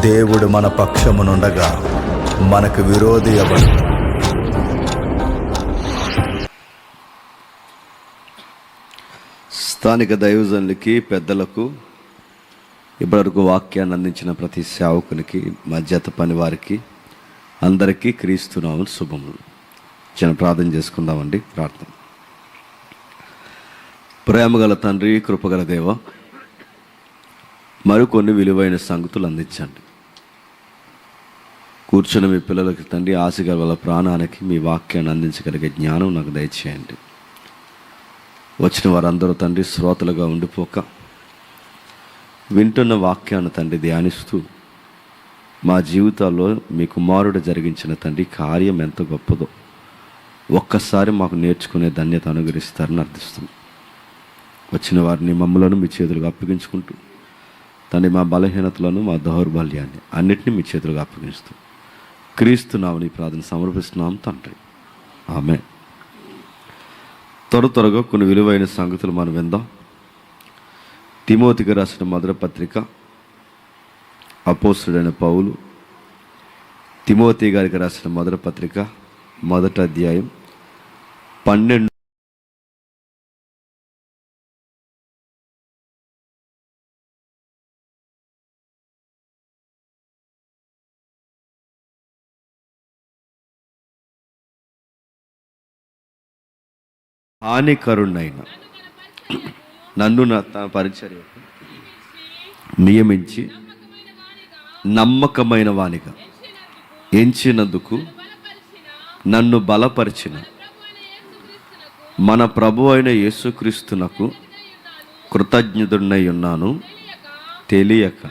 దేవుడు మన పక్షమునుండగా మనకు విరోధి ఎవడు? స్థానిక దైవజనులకి, పెద్దలకు, ఇప్పటివరకు వాక్యాన్ని అందించిన ప్రతి సేవకునికి, మా జత పని వారికి అందరికీ క్రీస్తునామమున శుభములు. చిన్న ప్రార్థన చేసుకుందామండి. ప్రార్థన. ప్రేమగల తండ్రి, కృపగల దేవ, మరికొన్ని విలువైన సంగతులు అందించండి. కూర్చున్న మీ పిల్లలకి తండ్రి, ఆశగల వాళ్ళ ప్రాణానికి మీ వాక్యాన్ని అందించగలిగే జ్ఞానం నాకు దయచేయండి. వచ్చిన వారందరూ తండ్రి శ్రోతలుగా ఉండిపోక వింటున్న వాక్యాన్ని తండ్రి ధ్యానిస్తూ మా జీవితాల్లో మీ కుమారుడు జరిగించిన తండ్రి కార్యం ఎంత గొప్పదో ఒక్కసారి మాకు నేర్చుకునే ధన్యత అనుగ్రహిస్తారని అర్థిస్తుంది. వచ్చిన వారిని మమ్మలను మీ చేతులుగా అప్పగించుకుంటూ తండ్రి మా బలహీనతలను, మా దౌర్బల్యాన్ని అన్నిటినీ మీ చేతులుగా అప్పగిస్తూ క్రీస్తు నామమున ప్రార్థన సమర్పిస్తున్నాం తండ్రి. ఆమేన్. త్వరగా కొన్ని విలువైన సంగతులు మనం విందాం. తిమోతికి రాసిన మొదటి పత్రిక, అపోస్తుడైన పౌలు తిమోతి గారికి రాసిన మొదటి పత్రిక, మొదటి అధ్యాయం 12 హానికరుణ్ణైన నన్ను తన పరిచర్యకు నియమించి నమ్మకమైన వానిగా ఎంచినందుకు నన్ను బలపరిచిన మన ప్రభు అయిన యేసుక్రీస్తునకు కృతజ్ఞుడునై ఉన్నాను. తెలియక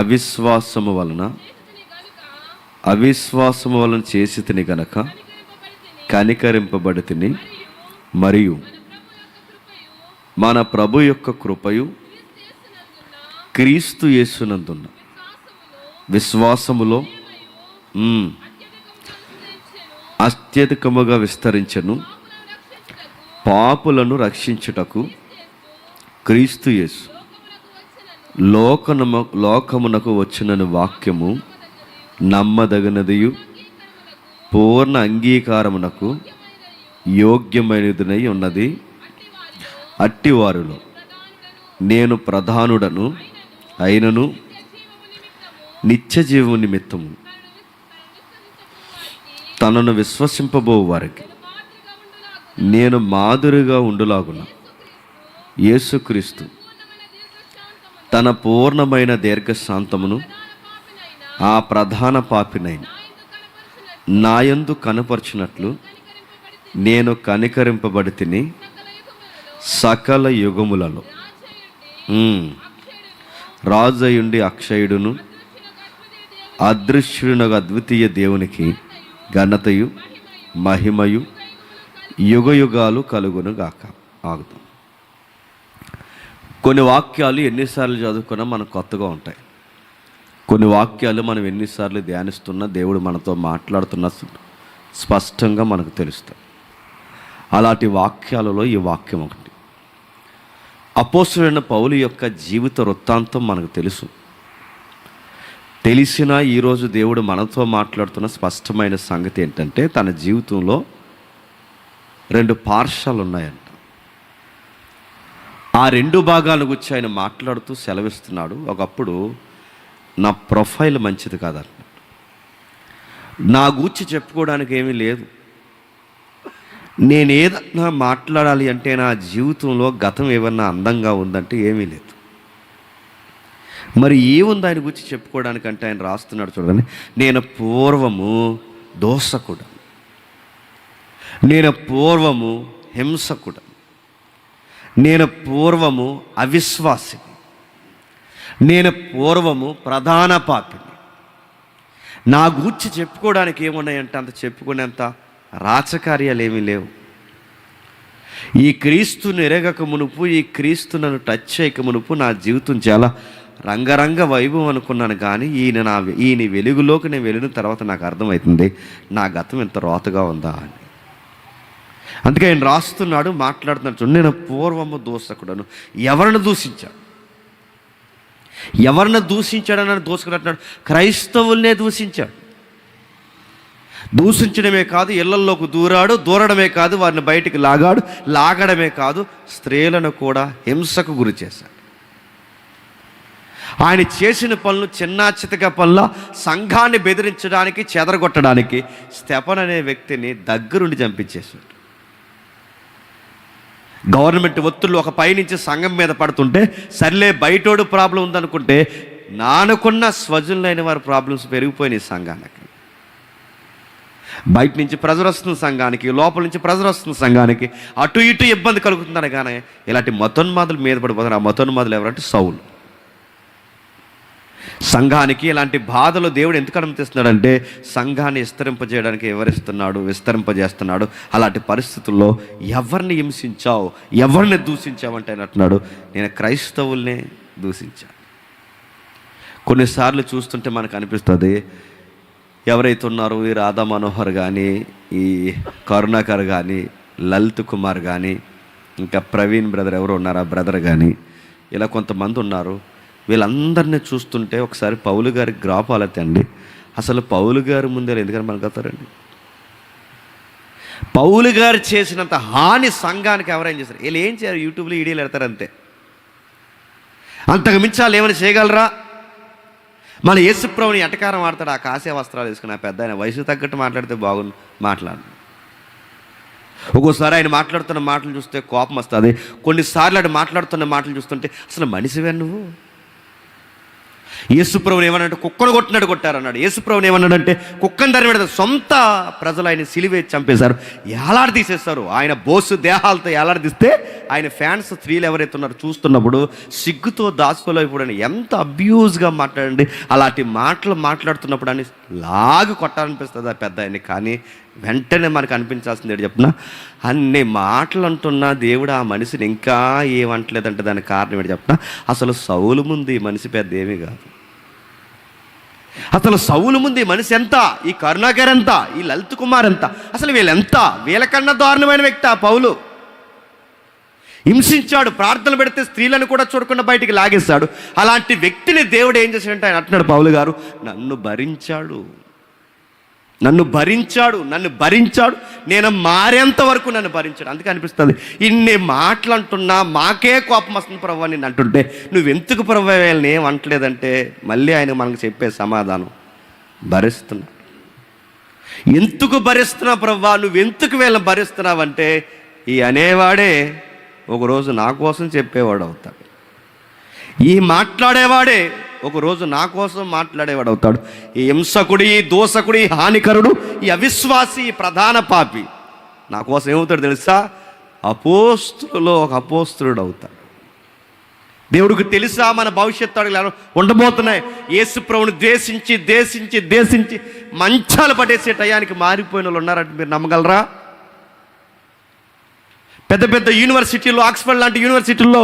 అవిశ్వాసము వలన చేసి తిని గనక కనికరింపబడి తిని, మరియు మన ప్రభు యొక్క కృపయు క్రీస్తు యేసునందున్న విశ్వాసములో అత్యధికముగా విస్తరించెను. పాపులను రక్షించుటకు క్రీస్తు యేసు లోకమునకు వచ్చినను వాక్యము నమ్మదగినదియు పూర్ణ అంగీకారమునకు యోగ్యమైనదినై ఉన్నది. అట్టివారిలో నేను ప్రధానుడను అయినను నిత్య జీవము నిమిత్తము తనను విశ్వసింపబో వారికి నేను మాదిరిగా ఉండులాగున యేసుక్రీస్తు తన పూర్ణమైన దీర్ఘశాంతమును ఆ ప్రధాన పాపినైన నాయందు కనపరిచినట్లు నేను కనికరింపబడి తిని సకల యుగములలో రాజయుండి అక్షయుడును అదృశ్యుడునగు అద్వితీయ దేవునికి ఘనతయు మహిమయు యుగయుగాలు కలుగును గాక. ఆగుతాం. కొన్ని వాక్యాలు ఎన్నిసార్లు చదువుకున్నా మనకు కొత్తగా ఉంటాయి. కొన్ని వాక్యాలు మనం ఎన్నిసార్లు ధ్యానిస్తున్నా దేవుడు మనతో మాట్లాడుతున్న స్పష్టంగా మనకు తెలుస్తాయి. అలాంటి వాక్యాలలో ఈ వాక్యం ఒకటి. అపోస్తలుడైన పౌలు యొక్క జీవిత వృత్తాంతం మనకు తెలుసు. తెలిసినా ఈరోజు దేవుడు మనతో మాట్లాడుతున్న స్పష్టమైన సంగతి ఏంటంటే, తన జీవితంలో 2 పార్శ్వాలు ఉన్నాయంట. ఆ 2 భాగాల గురించి ఆయన మాట్లాడుతూ సెలవిస్తున్నాడు. ఒకప్పుడు నా ప్రొఫైల్ మంచిది కాదన్న, నా గూర్చి చెప్పుకోవడానికి ఏమీ లేదు. నేను ఏదన్నా మాట్లాడాలి అంటే నా జీవితంలో గతం ఏమన్నా అందంగా ఉందంటే ఏమీ లేదు. మరి ఏముంది ఆయన గురించి చెప్పుకోవడానికంటే ఆయన రాస్తున్నాడు చూడండి. నేను పూర్వము దోషకుడు, నేను పూర్వము హింసకుడు, నేను పూర్వము అవిశ్వాసి, నేను పూర్వము ప్రధాన పాపిని. నా గూర్చి చెప్పుకోవడానికి ఏమున్నాయంటే అంత చెప్పుకునేంత రాచకార్యాలు ఏమీ లేవు. ఈ క్రీస్తుని ఎరగక మునుపు, ఈ క్రీస్తు నన్ను టచ్ చేయక మునుపు నా జీవితం చాలా రంగరంగ వైభవం అనుకున్నాను. కానీ ఈయన వెలుగులోకి నేను వెళ్ళిన తర్వాత నాకు అర్థమవుతుంది నా గతం ఎంత రోతగా ఉందా అని. అందుకే ఆయన రాస్తున్నాడు, మాట్లాడుతున్నాడు. నేను పూర్వము దూషకుడను. ఎవరిని దూషించాడు? ఎవరిని దూషించాడని దూసుకున్నట్టున్నాడు, క్రైస్తవుల్నే దూషించాడు. దూషించడమే కాదు, ఇళ్లల్లోకి దూరడమే కాదు, వారిని బయటికి లాగడమే కాదు, స్త్రీలను కూడా హింసకు గురి చేశాడు. ఆయన చేసిన పనులు చిన్నా చితక పనుల సంఘాన్ని బెదిరించడానికి, చెదరగొట్టడానికి స్టెఫన్ అనే వ్యక్తిని దగ్గరుండి చంపించేశాడు. గవర్నమెంట్ ఒత్తిళ్ళు ఒక పైనుంచి సంఘం మీద పడుతుంటే సర్లే బయటోడు ప్రాబ్లం ఉందనుకుంటే, నానుకున్న స్వజనులైన వారి ప్రాబ్లమ్స్ పెరిగిపోయినాయి సంఘానికి. బయట నుంచి ప్రెజర్ వస్తుంది సంఘానికి, లోపల నుంచి ప్రెజర్ వస్తుంది సంఘానికి, అటు ఇటు ఇబ్బంది కలుగుతుందని. కానీ ఇలాంటి మతోన్మాదులు మీద పడిపోతున్నారు. ఆ మతోన్మాదులు ఎవరంటే సౌలు. సంఘానికి ఇలాంటి బాధలు దేవుడు ఎందుకు అనుమతిస్తున్నాడంటే సంఘాన్ని విస్తరింపజేస్తున్నాడు. అలాంటి పరిస్థితుల్లో ఎవరిని హింసించావు, ఎవరిని దూషించావు అంటే అంటున్నాడు, నేను క్రైస్తవుల్నే దూషించాను. కొన్నిసార్లు చూస్తుంటే మనకు అనిపిస్తుంది, ఎవరైతే ఉన్నారో ఈ రాధా మనోహర్ కానీ, ఈ కరుణాకర్ కానీ, లలిత్ కుమార్ కానీ, ఇంకా ప్రవీణ్ బ్రదర్ ఎవరు ఉన్నారు ఆ బ్రదర్ కానీ, ఇలా కొంతమంది ఉన్నారు. వీళ్ళందరినీ చూస్తుంటే ఒకసారి పౌలు గారికి గ్రాపాలెత్తండి. అసలు పౌలు గారి ముందే ఎందుకని మనకవుతారండి? పౌలు గారు చేసినంత హాని సంఘానికి ఎవరైనా చేశారు? వీళ్ళు ఏం చేయరు, యూట్యూబ్లో వీడియోలు పెడతారు అంతే. అంతకు మించి వాళ్ళు ఏమైనా చేయగలరా? మన యేసుప్రభుని ఎటకారం ఆడతాడు, ఆ కాసే వస్త్రాలు వేసుకుని. ఆ పెద్ద ఆయన వయసు తగ్గట్టు మాట్లాడితే బాగుంది, ఒక్కోసారి ఆయన మాట్లాడుతున్న మాటలు చూస్తే కోపం వస్తుంది. కొన్నిసార్లు ఆయన మాట్లాడుతున్న మాటలు చూస్తుంటే అసలు మనిషివే నువ్వు? యేసుప్రభుని ఏమన్నాడంటే కుక్కను కొట్టారన్నాడు. యేసుప్రభుని ఏమన్నాడంటే కుక్కను తరిమెడతారు. సొంత ప్రజలు ఆయన సిలువ చంపేశారు, ఏలాడదీసేస్తారు. ఆయన బోసు దేహాలతో ఏలాడదీస్తే ఆయన ఫ్యాన్స్ స్త్రీలు ఎవరైతే ఉన్నారో చూస్తున్నప్పుడు సిగ్గుతో దాచుకోలేకపోవడం. ఎంత అబ్యూజ్గా మాట్లాడండి. అలాంటి మాటలు మాట్లాడుతున్నప్పుడు అని లాగు కొట్టాలనిపిస్తుంది ఆ పెద్ద ఆయన్ని. కానీ వెంటనే మనకు అనిపించాల్సింది ఏంటి చెప్పిన, అన్ని మాటలు అంటున్నా దేవుడు ఆ మనిషిని ఇంకా ఏమంటలేదంటే దానికి కారణం ఏంటి చెప్పిన, అసలు సౌలు ముందు ఈ మనిషి పెద్ద ఏమీ కాదు. అసలు సౌలు ముందు ఈ మనిషి ఎంత, ఈ కరుణాకర్ ఎంత, ఈ లలిత్ కుమార్ ఎంత, అసలు వీళ్ళెంత, వీళ్ళకన్నా దారుణమైన వ్యక్తి ఆ పౌలు. హింసించాడు, ప్రార్థనలు పెడితే స్త్రీలను కూడా చూడకుండా బయటికి లాగేశాడు. అలాంటి వ్యక్తిని దేవుడు ఏం చేశాడంటే ఆయన అంటున్నాడు పౌలు గారు, నన్ను భరించాడు, నేను మారేంత వరకు నన్ను భరించాడు. అందుకే అనిపిస్తుంది ఇన్ని మాటలు అంటున్నా మాకే కోపం వస్తుంది ప్రభు నేను అంటుంటే, నువ్వెందుకు ప్రభు వీళ్ళని ఏం అంటలేదంటే మళ్ళీ ఆయన మనకు చెప్పే సమాధానం, భరిస్తున్నా. ఎందుకు భరిస్తున్నావు ప్రభు, నువ్వెందుకు వీళ్ళని భరిస్తున్నావంటే ఈ అనేవాడే ఒకరోజు నా కోసం చెప్పేవాడు అవుతాడు, ఈ మాట్లాడేవాడే ఒకరోజు నా కోసం మాట్లాడేవాడు అవుతాడు. ఈ హింసకుడు, ఈ దోషకుడు, ఈ హానికరుడు, ఈ అవిశ్వాసి, ఈ ప్రధాన పాపి నా కోసం ఏమవుతాడు తెలుసా? అపోస్తులలో ఒక అపోస్తులుడు అవుతాడు. దేవుడికి తెలుసా మన భవిష్యత్తు అడుగులు ఉండబోతున్నాయి. యేసు ప్రభువుని దేశించి మంచాలు పడేసే టయానికి మారిపోయిన వాళ్ళు ఉన్నారంటే మీరు నమ్మగలరా? పెద్ద పెద్ద యూనివర్సిటీల్లో, ఆక్స్ఫర్డ్ లాంటి యూనివర్సిటీల్లో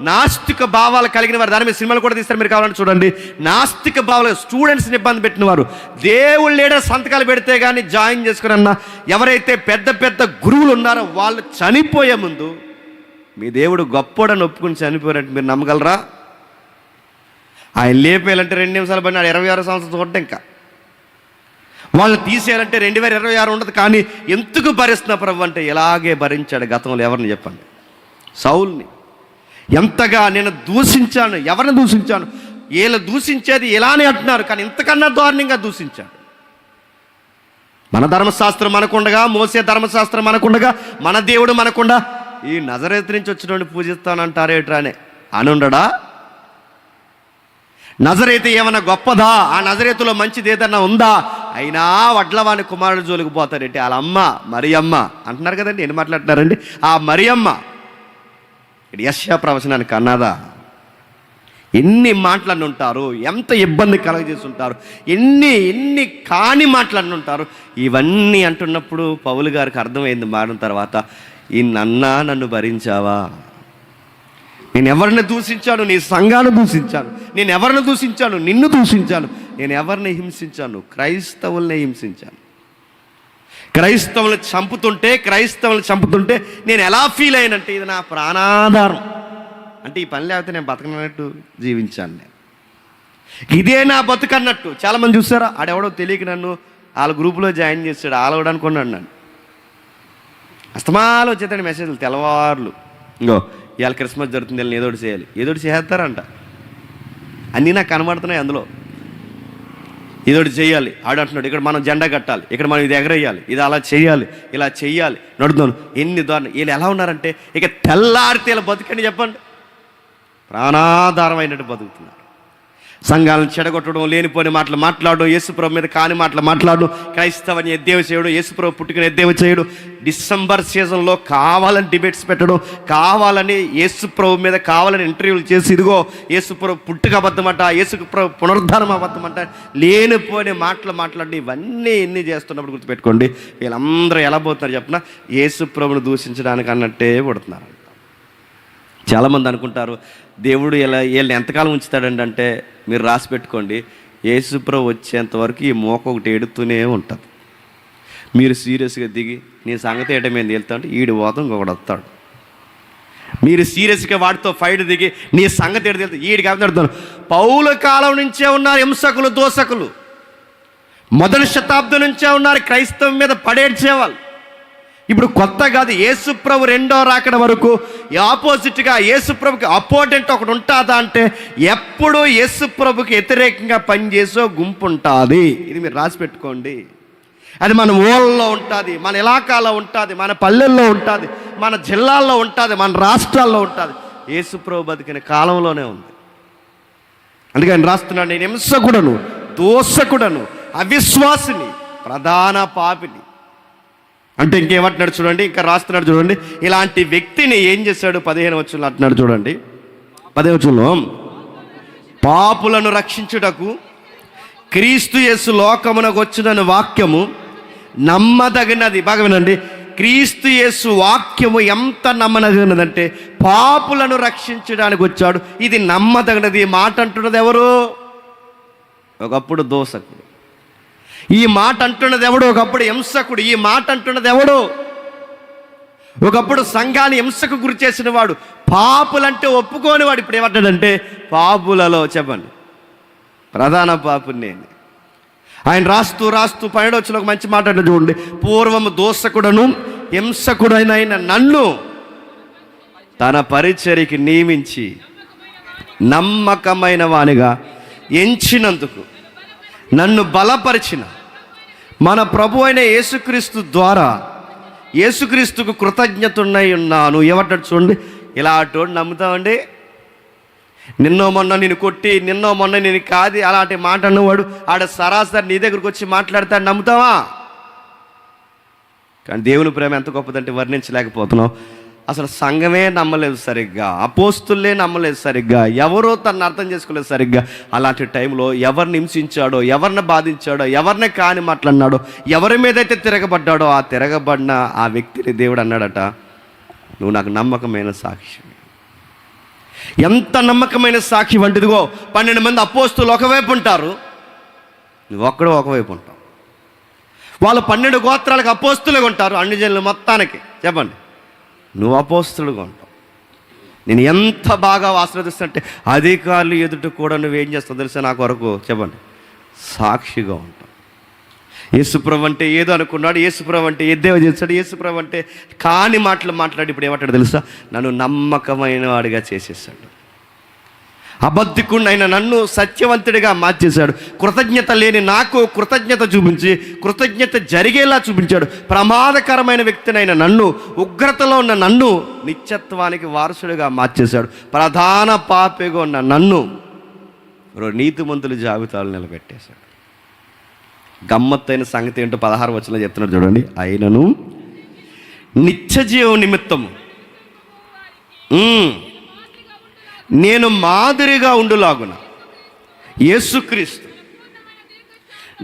నాస్తిక భావాలు కలిగిన వారు, దాని మీద సినిమాలు కూడా తీస్తారు, మీరు కావాలని చూడండి. నాస్తిక భావాలు స్టూడెంట్స్ని ఇబ్బంది పెట్టిన వారు, దేవుళ్ళు లేడా సంతకాలు పెడితే కానీ జాయిన్ చేసుకున్న ఎవరైతే పెద్ద పెద్ద గురువులు ఉన్నారో వాళ్ళు చనిపోయే ముందు మీ దేవుడు గొప్పోడని ఒప్పుకుని చనిపోయారంటే మీరు నమ్మగలరా? ఆయన లేపేయాలంటే 2 నిమిషాలు పడినాడు, 26 సంవత్సరం చూడండి. ఇంకా వాళ్ళు తీసేయాలంటే 2026 ఉండదు. కానీ ఎందుకు భరిస్తున్నా ప్రభు అంటే ఇలాగే భరించాడు గతంలో. ఎవరిని చెప్పండి? సౌల్ని. ఎంతగా నేను దూషించాను, ఎవరిని దూషించాను? వీళ్ళు దూషించేది ఇలానే అంటున్నారు, కానీ ఇంతకన్నా దారుణంగా దూషించాడు. మన ధర్మశాస్త్రం మనకుండగా, మోసే ధర్మశాస్త్రం మనకుండగా, మన దేవుడు మనకుండా ఈ నజరేతు నుంచి వచ్చినోడిని పూజిస్తానంటారేట్రానే అనుండడా? నజరేతు ఏమన్నా గొప్పదా? ఆ నజరేతులో మంచిది ఏదన్నా ఉందా? అయినా వడ్లవాని కుమారుడు జోలికి పోతారేంటి? వాళ్ళ అమ్మ మరియమ్మ అంటున్నారు కదండి. ఎన్ని మాట్లాడుతున్నారండి? ఆ మరియమ్మ యెషయా ప్రవచనానికి అన్నదా? ఎన్ని మాటలన్నీ ఉంటారు, ఎంత ఇబ్బంది కలగజేస్తుంటారు, ఎన్ని కాని మాటలన్నీ ఉంటారు. ఇవన్నీ అంటున్నప్పుడు పౌలు గారికి అర్థమైంది మారిన తర్వాత, ఈ నన్ను భరించావా? నేను ఎవరిని దూషించాను? నీ సంఘాన్ని దూషించాను. నేను ఎవరిని దూషించాను? నిన్ను దూషించాను. నేను ఎవరిని హింసించాను? క్రైస్తవుల్ని హింసించాను. క్రైస్తవులను చంపుతుంటే నేను ఎలా ఫీల్ అయినంటే ఇది నా ప్రాణాధారం. అంటే ఈ పని లేకపోతే నేను బతకనట్టు జీవించాను. నేను ఇదే నా బతుకు అన్నట్టు. చాలామంది చూస్తారా, ఆడెవడో తెలియక నన్ను వాళ్ళ గ్రూపులో జాయిన్ చేస్తాడు, ఆలవడనుకున్నాడు నన్ను. అస్తమాలు వచ్చేస్తాడు మెసేజ్లు తెల్లవారులు. ఇంకో ఇవాళ క్రిస్మస్ జరుగుతుంది, వీళ్ళని ఏదోటి చేయాలి, ఏదోటి చేస్తారంట. అన్నీ నాకు కనబడుతున్నాయి అందులో. ఇదోటి చేయాలి, ఆడు అంటున్నాడు ఇక్కడ మనం జెండా కట్టాలి, ఇక్కడ మనం ఇది ఎగరేయాలి, ఇది అలా చేయాలి, ఇలా చెయ్యాలి, నడుతున్నాను. ఎన్ని దారుణం. వీళ్ళు ఎలా ఉన్నారంటే ఇక తెల్లారితే వీళ్ళ బతుకండి చెప్పండి, ప్రాణాధారమైనట్టు బతుకుతున్నారు. సంఘాలను చెడగొట్టడం, లేనిపోని మాటలు మాట్లాడడం, యేసుప్రభు మీద కాని మాటలు మాట్లాడడం, క్రైస్తవాన్ని ఎద్దేవ చేయడం, యేసుప్రభు పుట్టుకని ఎద్దేవ చేయడం, డిసెంబర్ సీజన్లో కావాలని డిబేట్స్ పెట్టడం, కావాలని యేసుప్రభు మీద కావాలని ఇంటర్వ్యూలు చేసి ఇదిగో యేసుప్రభు పుట్టుక అబద్ధమంట, యేసుప్రభు పునరుద్ధానం అబద్ధమంట, లేనిపోని మాటలు మాట్లాడి ఇవన్నీ ఎన్ని చేస్తున్నప్పుడు గుర్తుపెట్టుకోండి, వీళ్ళందరూ ఎలా పోతున్నారు చెప్పిన యేసుప్రభుని దూషించడానికి అన్నట్టే పుడుతున్నారు. చాలామంది అనుకుంటారు దేవుడు వీళ్ళని ఎంతకాలం ఉంచుతాడండి అంటే, మీరు రాసి పెట్టుకోండి, యేసుప్రభు వచ్చేంత వరకు ఈ మోక ఒకటి ఎడుతూనే ఉంటుంది. మీరు సీరియస్గా దిగి నీ సంగతి ఏటో మేము తేలుతా అంటే ఈడు పోతాం ఇంకొకటి వస్తాడు. మీరు సీరియస్గా వాడితో ఫైట్ దిగి నీ సంగతి ఏడు తేలుతా ఈడికి అడుగుతాడు. పౌల కాలం నుంచే ఉన్నారు హింసకులు, దోషకులు. మొదటి శతాబ్దం నుంచే ఉన్నారు క్రైస్తవం మీద పడేడ్చేవాళ్ళు. ఇప్పుడు కొత్త కాదు, యేసుప్రభు రెండో రాకడ వరకు ఆపోజిట్గా యేసుప్రభుకి అపోనెంట్ ఒకటి ఉంటుందా అంటే ఎప్పుడు యేసుప్రభుకి వ్యతిరేకంగా పనిచేసే గుంపు ఉంటుంది. ఇది మీరు రాసి పెట్టుకోండి. అది మన ఊళ్ళలో ఉంటుంది, మన ఇలాకాలో ఉంటుంది, మన పల్లెల్లో ఉంటుంది, మన జిల్లాల్లో ఉంటుంది, మన రాష్ట్రాల్లో ఉంటుంది. యేసుప్రభు బతికిన కాలంలోనే ఉంది. అందుకే ఆయన రాస్తున్నాడు, నేను హింసకుడను, దోషకుడను, అవిశ్వాసిని, ప్రధాన పాపిని అంటే ఇంకేమంటున్నాడు చూడండి, ఇంకా రాస్తున్నాడు చూడండి. ఇలాంటి వ్యక్తిని ఏం చేశాడు 15వ వచనంలో అంటున్నాడు చూడండి. 15వ వచనంలో పాపులను రక్షించుటకు క్రీస్తు యేసు లోకమునకు వచ్చిన వాక్యము నమ్మదగినది. బాగా వినండి, క్రీస్తు యేసు వాక్యము ఎంత నమ్మదగినదంటే పాపులను రక్షించడానికి వచ్చాడు. ఇది నమ్మదగినది. మాట అంటున్నది ఎవరు? ఒకప్పుడు దోషకుడు. ఈ మాట అంటున్నది ఎవడు? ఒకప్పుడు హింసకుడు. ఈ మాట అంటున్నది ఎవడు? ఒకప్పుడు సంఘాన్ని హింసకు గురి చేసిన వాడు, పాపులంటే ఒప్పుకోని వాడు. ఇప్పుడు ఏమంటాడంటే పాపులలో చెప్పండి ప్రధాన పాపుని నేను. ఆయన రాస్తూ 12వ వచనంలో ఒక మంచి మాట అంటే చూడండి, పూర్వము దోషకుడను హింసకుడైన నన్ను తన పరిచర్యకి నియమించి నమ్మకమైన వానిగా ఎంచినందుకు నన్ను బలపరిచిన మన ప్రభు అయిన యేసుక్రీస్తు ద్వారా యేసుక్రీస్తుకు కృతజ్ఞతున్నై ఉన్నాను. ఏమంటాడు చూడండి, ఇలా అటువంటి నమ్ముతామండి. నిన్నో మొన్న నేను కొట్టి, నిన్నో మొన్న నేను కాది అలాంటి మాట అన్నవాడు ఆడ సరాసరి నీ దగ్గరకు వచ్చి మాట్లాడతాడు, నమ్ముతావా? కానీ దేవుని ప్రేమ ఎంత గొప్పదంటే వర్ణించలేకపోతున్నావు. అసలు సంఘమే నమ్మలేదు సరిగ్గా, అపోస్తులే నమ్మలేదు సరిగ్గా, ఎవరో తను అర్థం చేసుకోలేదు సరిగ్గా. అలాంటి టైంలో ఎవరిని హింసించాడో, ఎవరిని బాధించాడో, ఎవరిని కాని మాట్లాడినాడో, ఎవరి మీదైతే తిరగబడ్డాడో ఆ తిరగబడిన ఆ వ్యక్తిని దేవుడు అన్నాడట, నువ్వు నాకు నమ్మకమైన సాక్షి. ఎంత నమ్మకమైన సాక్షి వంటిదిగో, 12 మంది అపోస్తులు ఒకవైపు ఉంటారు, నువ్వు ఒక్కడో ఒకవైపు ఉంటావు. వాళ్ళు 12 గోత్రాలకు అపోస్తులుగా ఉంటారు, అన్ని జనులు మొత్తానికి చెప్పండి నువ్వు అపోస్తులుగా ఉంటావు. నేను ఎంత బాగా ఆశ్రదిస్తుంటే అధికారులు ఎదుట కూడా నువ్వేం చేస్తావు తెలుసా? నా కొరకు చెప్పండి సాక్షిగా ఉంటావు. యేసుప్రభు అంటే ఏదో అనుకున్నాడు, యేసుప్రభు అంటే ఎద్దేవ చేస్తాడు, యేసుప్రభు అంటే కాని మాటలు మాట్లాడి ఇప్పుడు ఏమంటాడు తెలుసా? నన్ను నమ్మకమైన వాడిగా చేసేసాడు. అబద్ధికుడైన నన్ను సత్యవంతుడిగా మార్చేశాడు. కృతజ్ఞత లేని నాకు కృతజ్ఞత చూపించి కృతజ్ఞత జరిగేలా చూపించాడు. ప్రమాదకరమైన వ్యక్తినైన నన్ను, ఉగ్రతలో ఉన్న నన్ను నిత్యత్వానికి వారసుడిగా మార్చేశాడు. ప్రధాన పాపిగా ఉన్న నన్ను నీతిమంతుల జాబితాలు నిలబెట్టేశాడు. గమ్మత్తైన సంగతి ఏంటో 16వ వచనంలో చెప్తున్నాడు చూడండి, అయినను నిత్య జీవం నిమిత్తము నేను మాదిరిగా ఉండులాగున యేసుక్రీస్తు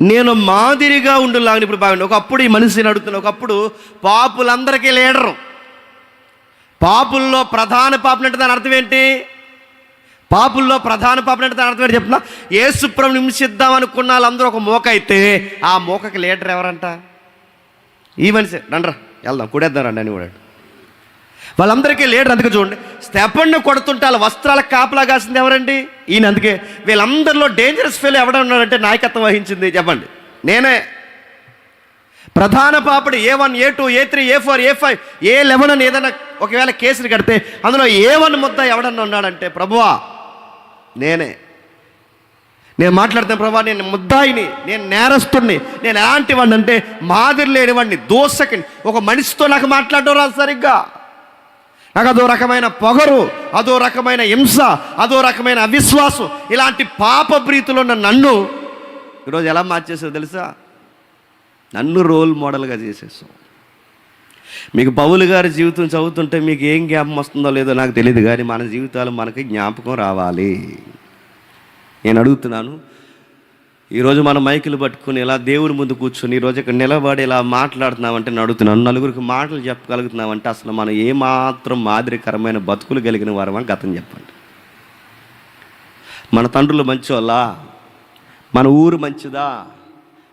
నేను మాదిరిగా ఉండులాగున. ఇప్పుడు బాగుంది, ఒకప్పుడు ఈ మనిషిని అడుగుతున్నా, ఒకప్పుడు పాపులందరికీ లీడరు, పాపుల్లో ప్రధాన పాపులు అంటే దాని అర్థం ఏంటి? పాపుల్లో ప్రధాన పాపులు అంటే దాని అర్థం ఏంటి చెప్తున్నా? యేసుప్రభుని హింసిద్దాం అనుకున్న వాళ్ళందరూ ఒక మోక అయితే ఆ మోకకి లీడర్ ఎవరంట? ఈ మనిషి. రండ్రా వెళ్దాం, కూడేద్దాం రండి అని కూడా. వాళ్ళందరికీ లీడర్. అందుకే చూడండి, స్టెఫన్ను కొడుతుంటే వాళ్ళ వస్త్రాలకు కాపలా కాసింది ఎవరండి? ఈయన. అందుకే వీళ్ళందరిలో డేంజరస్ ఫెయిల్ ఎవడ ఉన్నాడంటే నాయకత్వం వహించింది చెప్పండి, నేనే. ప్రధాన papdi A1, A2, A3, A4, A5, A11 అని ఏదైనా ఒకవేళ కేసులు కడితే అందులో A1 ముద్ద ఎవడన్నా ఉన్నాడంటే ప్రభువా నేనే. నేను మాట్లాడుతాను, ప్రభా నేను ముద్దాయిని, నేను నేరస్తుడిని, నేను ఎలాంటి వాడిని అంటే మాదిరి లేని వాడిని, దోసకిని. ఒక మనిషితో నాకు మాట్లాడడం రాదు సరిగ్గా. నాకు అదో రకమైన పొగరు, అదో రకమైన హింస, అదో రకమైన అవిశ్వాసం. ఇలాంటి పాప ప్రీతిలో ఉన్న నన్ను ఈరోజు ఎలా మార్చేసావు తెలుసా? నన్ను రోల్ మోడల్గా చేసేసాం. మీకు పౌలు గారి జీవితం చదువుతుంటే మీకు ఏం జ్ఞాపకం వస్తుందో లేదో నాకు తెలియదు, కానీ మన జీవితాలు మనకి జ్ఞాపకం రావాలి. నేను అడుగుతున్నాను, ఈరోజు మన మైకులు పట్టుకుని ఇలా దేవుని ముందు కూర్చొని ఈరోజు ఇక్కడ నిలబడి ఇలా మాట్లాడుతున్నామంటే నేను అడుగుతున్నాను, నలుగురికి మాటలు చెప్పగలుగుతున్నామంటే అసలు మనం ఏమాత్రం మాదిరికరమైన బతుకులు కలిగిన వారమని గతం చెప్పండి. మన తండ్రులు మంచోళ్ళా? మన ఊరు మంచిదా?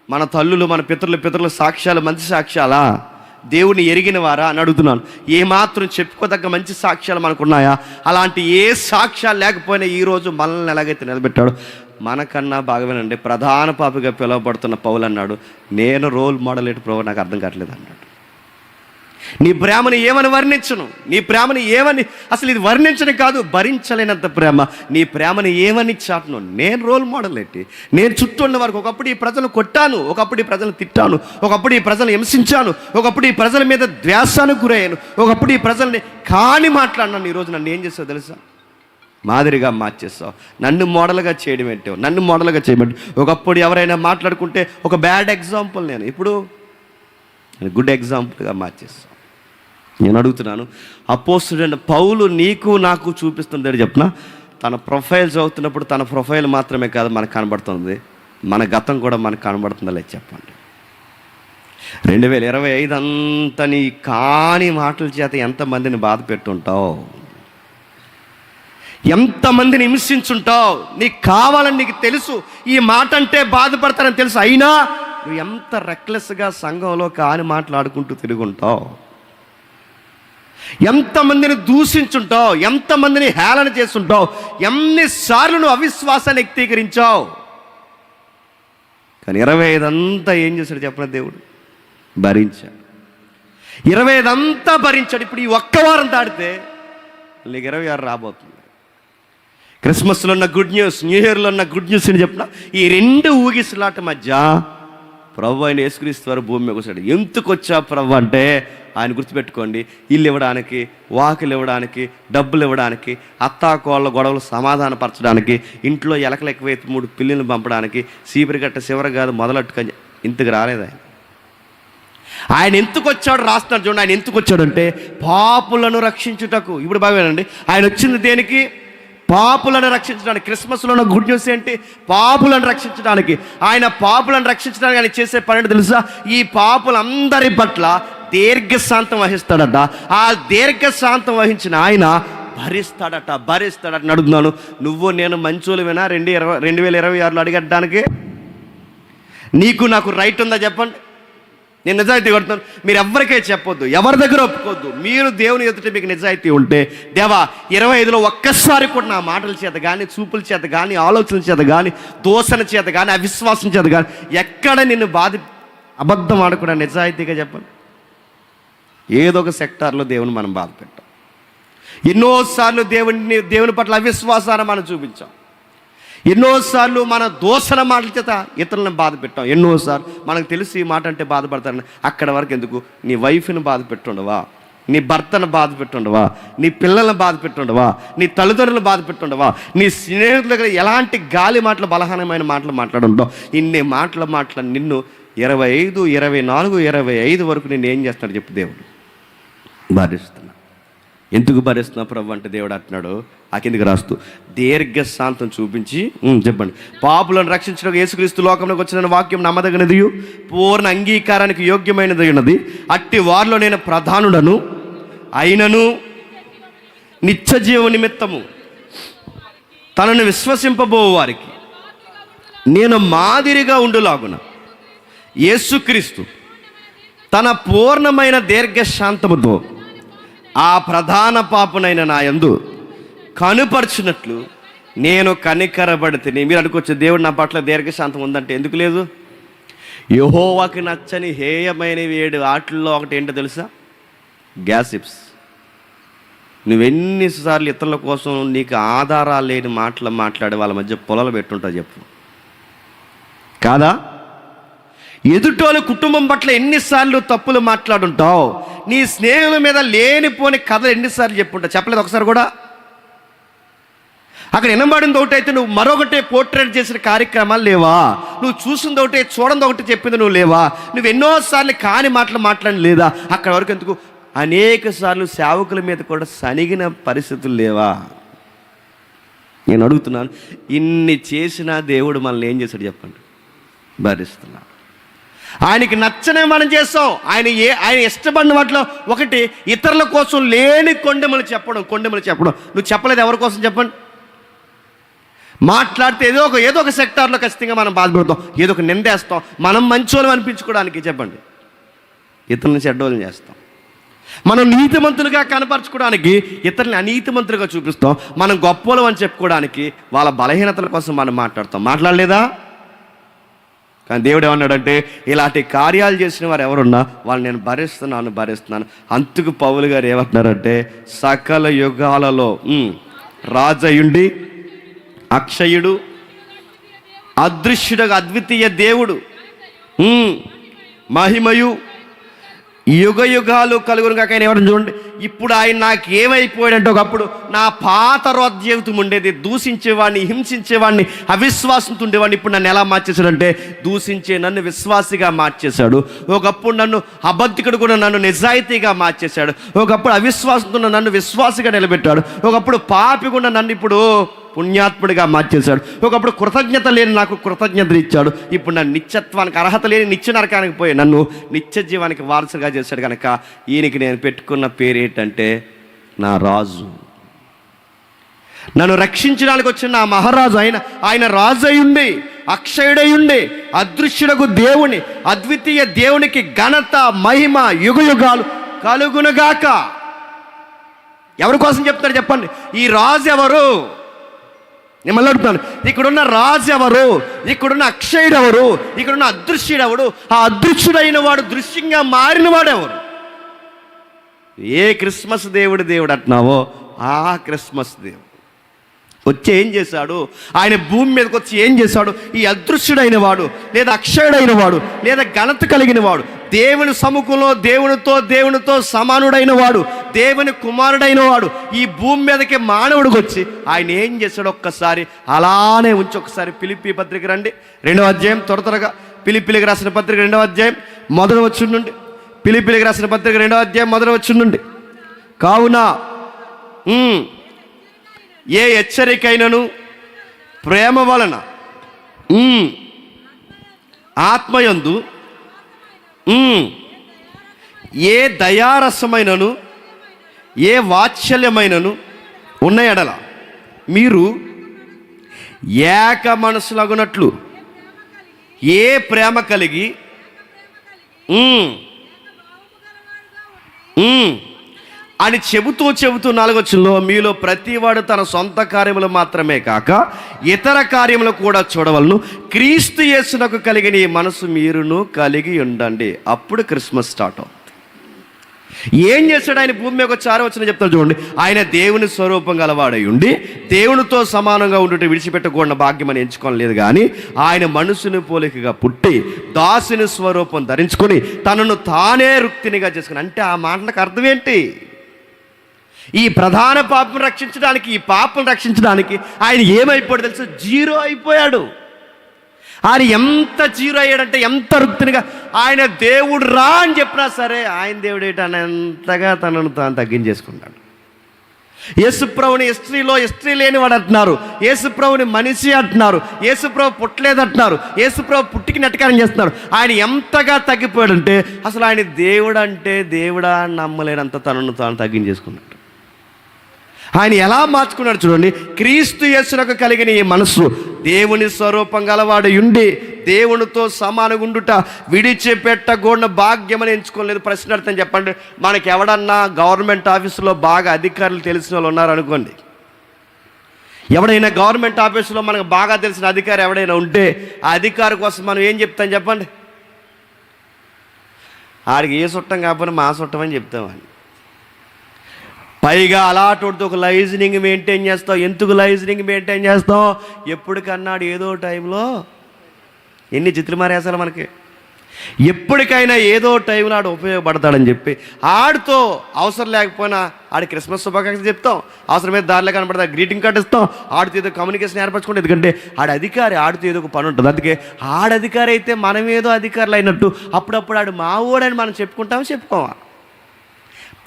మన తల్లులు మన పితరుల సాక్ష్యాలు మంచి సాక్ష్యాలా? దేవుని ఎరిగిన వారా అని అడుగుతున్నాను. ఏమాత్రం చెప్పుకోదగ్గ మంచి సాక్ష్యాలు మనకున్నాయా? అలాంటి ఏ సాక్ష్యాలు లేకపోయినా ఈరోజు మనల్ని ఎలాగైతే నిలబెట్టాడో మనకన్నా బాగావేనండి. ప్రధాన పాపిగా పిలువబడుతున్న పౌలు అన్నాడు, నేను రోల్ మోడల్ ఏంటి ప్రభు నాకు అర్థం కావట్లేదు అన్నాడు. నీ ప్రేమను ఏమని వర్ణించను? నీ ప్రేమను ఏమని, అసలు ఇది వర్ణించని కాదు, భరించలేనంత ప్రేమ. నీ ప్రేమను ఏమని చాటును? నేను రోల్ మోడల్ ఏంటి? నేను చుట్టూ ఉన్న వారికి ఒకప్పుడు ఈ ప్రజలు కొట్టాను, ఒకప్పుడు ఈ ప్రజలు తిట్టాను, ఒకప్పుడు ఈ ప్రజలు హింసించాను, ఒకప్పుడు ఈ ప్రజల మీద ద్వేషానికి గురయ్యాను, ఒకప్పుడు ఈ ప్రజల్ని కాని మాట్లాడినాను. ఈరోజు నన్ను ఏం చేస్తావు తెలుసా? మాదిరిగా మార్చేస్తావు. నన్ను మోడల్గా చేయడం ఏంటో, నన్ను మోడల్గా చేయమంటే. ఒకప్పుడు ఎవరైనా మాట్లాడుకుంటే ఒక బ్యాడ్ ఎగ్జాంపుల్ నేను, ఇప్పుడు గుడ్ ఎగ్జాంపుల్గా మార్చేస్తాను. నేను అడుగుతున్నాను, అపోస్తలుడైన పౌలు నీకు నాకు చూపిస్తుంది చెప్పిన తన ప్రొఫైల్ చదువుతున్నప్పుడు తన ప్రొఫైల్ మాత్రమే కాదు మనకు కనబడుతుంది, మన గతం కూడా మనకు కనబడుతుందా లేదు చెప్పండి. 2025 అంతా నీ కాని మాటల చేత ఎంతమందిని బాధ పెట్టుంటావు, ఎంతమందిని హింసించుంటావు. నీకు కావాలని నీకు తెలుసు, ఈ మాట అంటే బాధపడతానని తెలుసు, అయినా నువ్వు ఎంత రెక్లెస్గా సంఘంలో కాని మాట్లాడుకుంటూ తిరుగుంటావు. ఎంతమందిని దూషించుంటావు, ఎంతమందిని హేళన చేస్తుంటావు, ఎన్నిసార్లు నువ్వు అవిశ్వాసాన్ని వ్యక్తీకరించావు. కానీ 25 అంతా ఏం చేశాడు చెప్పిన దేవుడు? భరించాడు. 25 అంతా భరించాడు. ఇప్పుడు ఈ ఒక్క వారం దాటితే నీకు 26 రాబోతుంది. క్రిస్మస్లో ఉన్న గుడ్ న్యూస్, న్యూ ఇయర్లో ఉన్న గుడ్ న్యూస్ అని చెప్పిన ఈ రెండు ఊగిసలాట మధ్య ప్రభు అయిన యేసుక్రీస్తు వారు భూమి మీద వచ్చాడు. ఎందుకు వచ్చా ప్రభు అంటే ఆయన గుర్తుపెట్టుకోండి, ఇల్లు ఇవ్వడానికి, వాకిలు ఇవ్వడానికి, డబ్బులు ఇవ్వడానికి, అత్తాకోళ్ళ గొడవలు సమాధానపరచడానికి, ఇంట్లో ఎలకలు ఎక్కువైతే 3 పిల్లిని పంపడానికి, సీపిరిగట్ట చివరి కాదు మొదలెట్టుకొని ఇంతకు రాలేదు ఆయన. ఆయన ఎందుకు వచ్చాడు రాస్తున్నాడు చూడండి. ఆయన ఎందుకు వచ్చాడంటే పాపులను రక్షించుటకు. ఇప్పుడు బాగానండి, ఆయన వచ్చింది దేనికి? పాపులను రక్షించడానికి. క్రిస్మస్లో ఉన్న గుడ్ న్యూస్ ఏంటి? పాపులను రక్షించడానికి. ఆయన పాపులను రక్షించడానికి ఆయన చేసే పని తెలుసా? ఈ పాపులందరి పట్ల దీర్ఘశాంతం వహిస్తాడట. ఆ దీర్ఘశాంతం వహించిన ఆయన భరిస్తాడట. అడుగుతున్నాను, నువ్వు నేను మంచోళ్ళమేనా 2026లో అడిగడానికి? నీకు నాకు రైట్ ఉందా చెప్పండి? నేను నిజాయితీ కొడుతున్నాను. మీరు ఎవరికై చెప్పొద్దు, ఎవరి దగ్గర ఒప్పుకోవద్దు. మీరు దేవుని ఎదుట మీకు నిజాయితీ ఉంటే, దేవా 25లో ఒక్కసారి కూడా నా మాటల చేత కానీ, చూపుల చేత కానీ, ఆలోచనల చేత కానీ, దోషణ చేత కానీ, అవిశ్వాసం చేత కానీ ఎక్కడ నిన్ను అబద్ధం ఆడకుండా నిజాయితీగా చెప్పండి. ఏదో ఒక సెక్టార్లో దేవుని మనం బాధ పెట్టాం. ఎన్నోసార్లు దేవుని పట్ల అవిశ్వాసాన్ని మనం చూపించాం. ఎన్నోసార్లు మన దోషణ మాటల చేత ఇతరులను బాధ పెట్టాం. ఎన్నోసార్లు మనకు తెలిసి ఈ మాట అంటే బాధపడతారని అక్కడ వరకు ఎందుకు? నీ వైఫ్ని బాధ పెట్టుండవా, నీ భర్తను బాధ పెట్టుండవా, నీ పిల్లలను బాధ పెట్టుండవా, నీ తల్లిదండ్రులను బాధ పెట్టుండవా, నీ స్నేహితుల దగ్గర ఎలాంటి గాలి మాటలు, బలహీనమైన మాటలు మాట్లాడుండవు. ఇన్ని మాటలు నిన్ను 25, 24, 25 వరకు నేను ఏం చేస్తాడు చెప్పు? దేవుడు భరిస్తున్నా. ఎందుకు భరిస్తున్నా ప్రభు అంటే దేవుడు అంటున్నాడు ఆ కిందికి రాస్తూ, దీర్ఘశాంతం చూపించి చెప్పండి, పాపులను రక్షించడానికి యేసుక్రీస్తు లోకంలోకి వచ్చిన వాక్యం నమ్మదగినది, పూర్ణ అంగీకారానికి యోగ్యమైనది ఉన్నది. అట్టి వారిలో నేను ప్రధానుడను అయినను నిత్య జీవ నిమిత్తము తనను విశ్వసింపబో వారికి నేను మాదిరిగా ఉండులాగున యేసుక్రీస్తు తన పూర్ణమైన దీర్ఘశాంతముతో ఆ ప్రధాన పాపునైన నా యందు కనుపరిచినట్లు నేను కనికరబడితిని. మీరు అనుకోవచ్చు, దేవుడు నా పట్ల దీర్ఘశాంతం ఉందంటే. ఎందుకు లేదు? యెహోవాకి నచ్చని హేయమైన 7 వాటిల్లో ఒకటి ఏంటో తెలుసా? గ్యాసిప్స్. నువ్వెన్నిసార్లు ఇతరుల కోసం నీకు ఆధారాలు లేని మాటలు మాట్లాడే వాళ్ళ మధ్య పొలాలు పెట్టుంటావు చెప్పు, కాదా? ఎదుటోళ్ళ కుటుంబం పట్ల ఎన్నిసార్లు తప్పులు మాట్లాడుంటావు? నీ స్నేహితుల మీద లేనిపోని కథలు ఎన్నిసార్లు చెప్పుంటావు? చెప్పలేదు ఒకసారి కూడా? అక్కడ వినబడింది ఒకటి అయితే నువ్వు మరొకటి పోర్ట్రేట్ చేసిన కార్యక్రమాలు లేవా? నువ్వు చూసింది ఒకటి, చూడండి ఒకటి, చెప్పింది నువ్వు లేవా? నువ్వు ఎన్నోసార్లు కాని మాటలు మాట్లాడి లేదా? అక్కడ వరకు ఎందుకు, అనేక సార్లు సేవకుల మీద కూడా సనిగిన పరిస్థితులు లేవా? నేను అడుగుతున్నాను, ఇన్ని చేసినా దేవుడు మనల్ని ఏం చేశాడు చెప్పండి? భరిస్తున్నా. ఆయనకి నచ్చనే మనం చేస్తాం. ఆయన ఇష్టపడిన వాటిలో ఒకటి ఇతరుల కోసం లేని కొండెములు చెప్పడం. నువ్వు చెప్పలేదు ఎవరి కోసం చెప్పండి? మాట్లాడితే ఏదో ఒక సెక్టార్లో ఖచ్చితంగా మనం బాధపడతాం, ఏదో ఒక నిందేస్తాం, మనం మంచోళ్ళం అనిపించుకోవడానికి చెప్పండి ఇతరులను చెడ్డోళ్ళని చేస్తాం. మనం నీతిమంతులుగా కనపరచుకోవడానికి ఇతరులని అనీతిమంతులుగా చూపిస్తాం. మనం గొప్పలం అని చెప్పుకోవడానికి వాళ్ళ బలహీనతల కోసం మనం మాట్లాడలేదా? కానీ దేవుడు ఏమన్నాడంటే, ఇలాంటి కార్యాలు చేసిన వారు ఎవరున్నా వాళ్ళు నేను భరిస్తున్నాను. అందుకు పౌలు గారు ఏమంటున్నారంటే, సకల యుగాలలో రాజయుండి అక్షయుడు అదృశ్యుడుగా అద్వితీయ దేవుడు మహిమయు యుగ యుగాలు కలుగునుగాక ఆయన ఎవరిని చూడండి. ఇప్పుడు ఆయన నాకు ఏమైపోయాడంటే, ఒకప్పుడు నా పాత రోత జీవితం ఉండేది, దూషించేవాడిని, హింసించేవాడిని, అవిశ్వాసంతో ఉండేవాడిని. ఇప్పుడు నన్ను ఎలా మార్చేశాడంటే, దూషించే నన్ను విశ్వాసిగా మార్చేశాడు. ఒకప్పుడు నన్ను అబద్ధికుడు కూడా నన్ను నిజాయితీగా మార్చేశాడు. ఒకప్పుడు అవిశ్వాసంతో నన్ను విశ్వాసిగా నిలబెట్టాడు. ఒకప్పుడు పాపి కూడా నన్ను ఇప్పుడు పుణ్యాత్ముడిగా మార్చేశాడు. ఒకప్పుడు కృతజ్ఞత లేని నాకు కృతజ్ఞతలు ఇచ్చాడు. ఇప్పుడు నన్ను నిత్యత్వానికి అర్హత లేని నిత్య నరకానికి పోయి నన్ను నిత్య జీవానికి వారసుగా చేశాడు. కనుక ఈయనకి నేను పెట్టుకున్న పేరు ఏంటంటే నా రాజు. నన్ను రక్షించడానికి వచ్చిన నా మహారాజు ఆయన రాజు అయ్యుండి, అక్షయుడై ఉండి, అదృశ్యుడకు దేవుని, అద్వితీయ దేవునికి ఘనత మహిమ యుగ యుగాలు కలుగునుగాక. ఎవరి కోసం చెప్తారు చెప్పండి? ఈ రాజు ఎవరు? నేను మళ్ళీ అడుగుతాను, ఇక్కడున్న రాజు ఎవరు? ఇక్కడున్న అక్షయుడు ఎవరు? ఇక్కడున్న అదృశ్యుడు ఎవడు? ఆ అదృశ్యుడైన వాడు దృశ్యంగా మారిన వాడు ఎవరు? ఏ క్రిస్మస్ దేవుడు అంటున్నావో ఆ క్రిస్మస్ దేవుడు వచ్చి ఏం చేశాడు? ఆయన భూమి మీదకి వచ్చి ఏం చేశాడు? ఈ అదృశ్యుడైన వాడు, లేదా అక్షయుడైన వాడు, లేదా ఘనత కలిగిన వాడు, దేవుని సముఖంలో దేవునితో సమానుడైన వాడు, దేవుని కుమారుడైన వాడు ఈ భూమి మీదకి మానవుడికి వచ్చి ఆయన ఏం చేశాడు? ఒక్కసారి అలానే ఉంచి ఒకసారి ఫిలిప్పీ పత్రిక రండి, 2వ అధ్యాయం. త్వరగా ఫిలిప్పీలకు రాసిన పత్రిక 2వ అధ్యాయం 1వ వచనం నుండి. ఫిలిప్పీలకు రాసిన పత్రిక 2వ అధ్యాయం 1వ వచనం నుండి. కావున ఏ హెచ్చరికైనను ప్రేమ వలన ఆత్మయందు ఏ దయారసమైనను ఏ వాత్సల్యమైనను ఉన్న ఎడల మీరు ఏక మనసులగునట్లు ఏ ప్రేమ కలిగి అని చెబుతూ 4వ వచనంలో మీలో ప్రతివాడు తన సొంత కార్యములు మాత్రమే కాక ఇతర కార్యములు కూడా చూడవలను, క్రీస్తు యేసునకు కలిగిన ఈ మనసు మీరును కలిగి ఉండండి. అప్పుడు క్రిస్మస్ స్టార్ట్ అవుతుంది. ఏం చేశాడు ఆయన? భూమి మీద 6వ వచనం చెప్తాడు చూడండి. ఆయన దేవుని స్వరూపం గలవాడై ఉండి దేవునితో సమానంగా ఉండుట విడిచిపెట్టకూడని భాగ్యం అని ఎంచుకోలేదు, కానీ ఆయన మనుషుని పోలికగా పుట్టి దాసుని స్వరూపం ధరించుకొని తనను తానే రుక్తినిగా చేసుకుని. అంటే ఆ మాటలకు అర్థం ఏంటి? ఈ ప్రధాన పాపం రక్షించడానికి, ఈ పాపం రక్షించడానికి ఆయన ఏమైపోయాడు తెలుసు? జీరో అయిపోయాడు. ఆయన ఎంత జీరో అయ్యాడంటే, ఎంత రుక్తినిగా, ఆయన దేవుడు రా అని చెప్పినా సరే ఆయన దేవుడు ఏంటని ఎంతగా తనను తాను తగ్గించేసుకుంటాడు. యేసుప్రభుని స్త్రీ లేనివాడు అంటున్నారు, యేసుప్రభుని మనిషి అంటున్నారు, యేసుప్రభు పుట్టలేదంటున్నారు, యేసుప్రభు పుట్టికి నెట్టకారం చేస్తున్నారు. ఆయన ఎంతగా తగ్గిపోయాడంటే అసలు ఆయన దేవుడు అంటే దేవుడా నమ్మలేనంత తనను తాను తగ్గించేసుకున్నాడు. ఆయన ఎలా మార్చుకున్నాడు చూడండి. క్రీస్తు యేసునకు కలిగిన ఈ మనస్సు దేవుని స్వరూపం గలవాడు ఉండి దేవునితో సమానగుండుట విడిచిపెట్టకూడని భాగ్యమని ఎంచుకోలేదు. ప్రశ్న అర్థం చెప్పండి. మనకి ఎవడన్నా గవర్నమెంట్ ఆఫీసులో బాగా అధికారులు తెలిసిన వాళ్ళు ఉన్నారనుకోండి, ఎవడైనా గవర్నమెంట్ ఆఫీసులో మనకు బాగా తెలిసిన అధికారి ఎవడైనా ఉంటే ఆ అధికారి కోసం మనం ఏం చెప్తాం చెప్పండి? ఆడికి ఏ చుట్టం కాకపోయినా మా చుట్టం అని చెప్తామని. పైగా అలాంటి ఒక లైజనింగ్ మెయింటైన్ చేస్తాం. ఎందుకు లైజనింగ్ మెయింటైన్ చేస్తాం? ఎప్పటికన్నాడు ఏదో టైంలో ఎన్ని చిత్రమారేసాలు మనకి, ఎప్పటికైనా ఏదో టైంలో ఆడు ఉపయోగపడతాడని చెప్పి ఆడితో అవసరం లేకపోయినా ఆడి క్రిస్మస్ శుభాకాంక్షలు చెప్తాం, అవసరమైతే దారిలో కనపడతా గ్రీటింగ్ కార్డు ఇస్తాం, ఆడితో ఏదో కమ్యూనికేషన్ ఏర్పరచుకుంటే. ఎందుకంటే ఆడి అధికారి, ఆడితో ఏదో ఒక పని ఉంటుంది. అందుకే ఆడధికారి అయితే మనం ఏదో అధికారులు అయినట్టు అప్పుడప్పుడు ఆడు మా ఓడని మనం చెప్పుకుంటామా చెప్పుకోవా?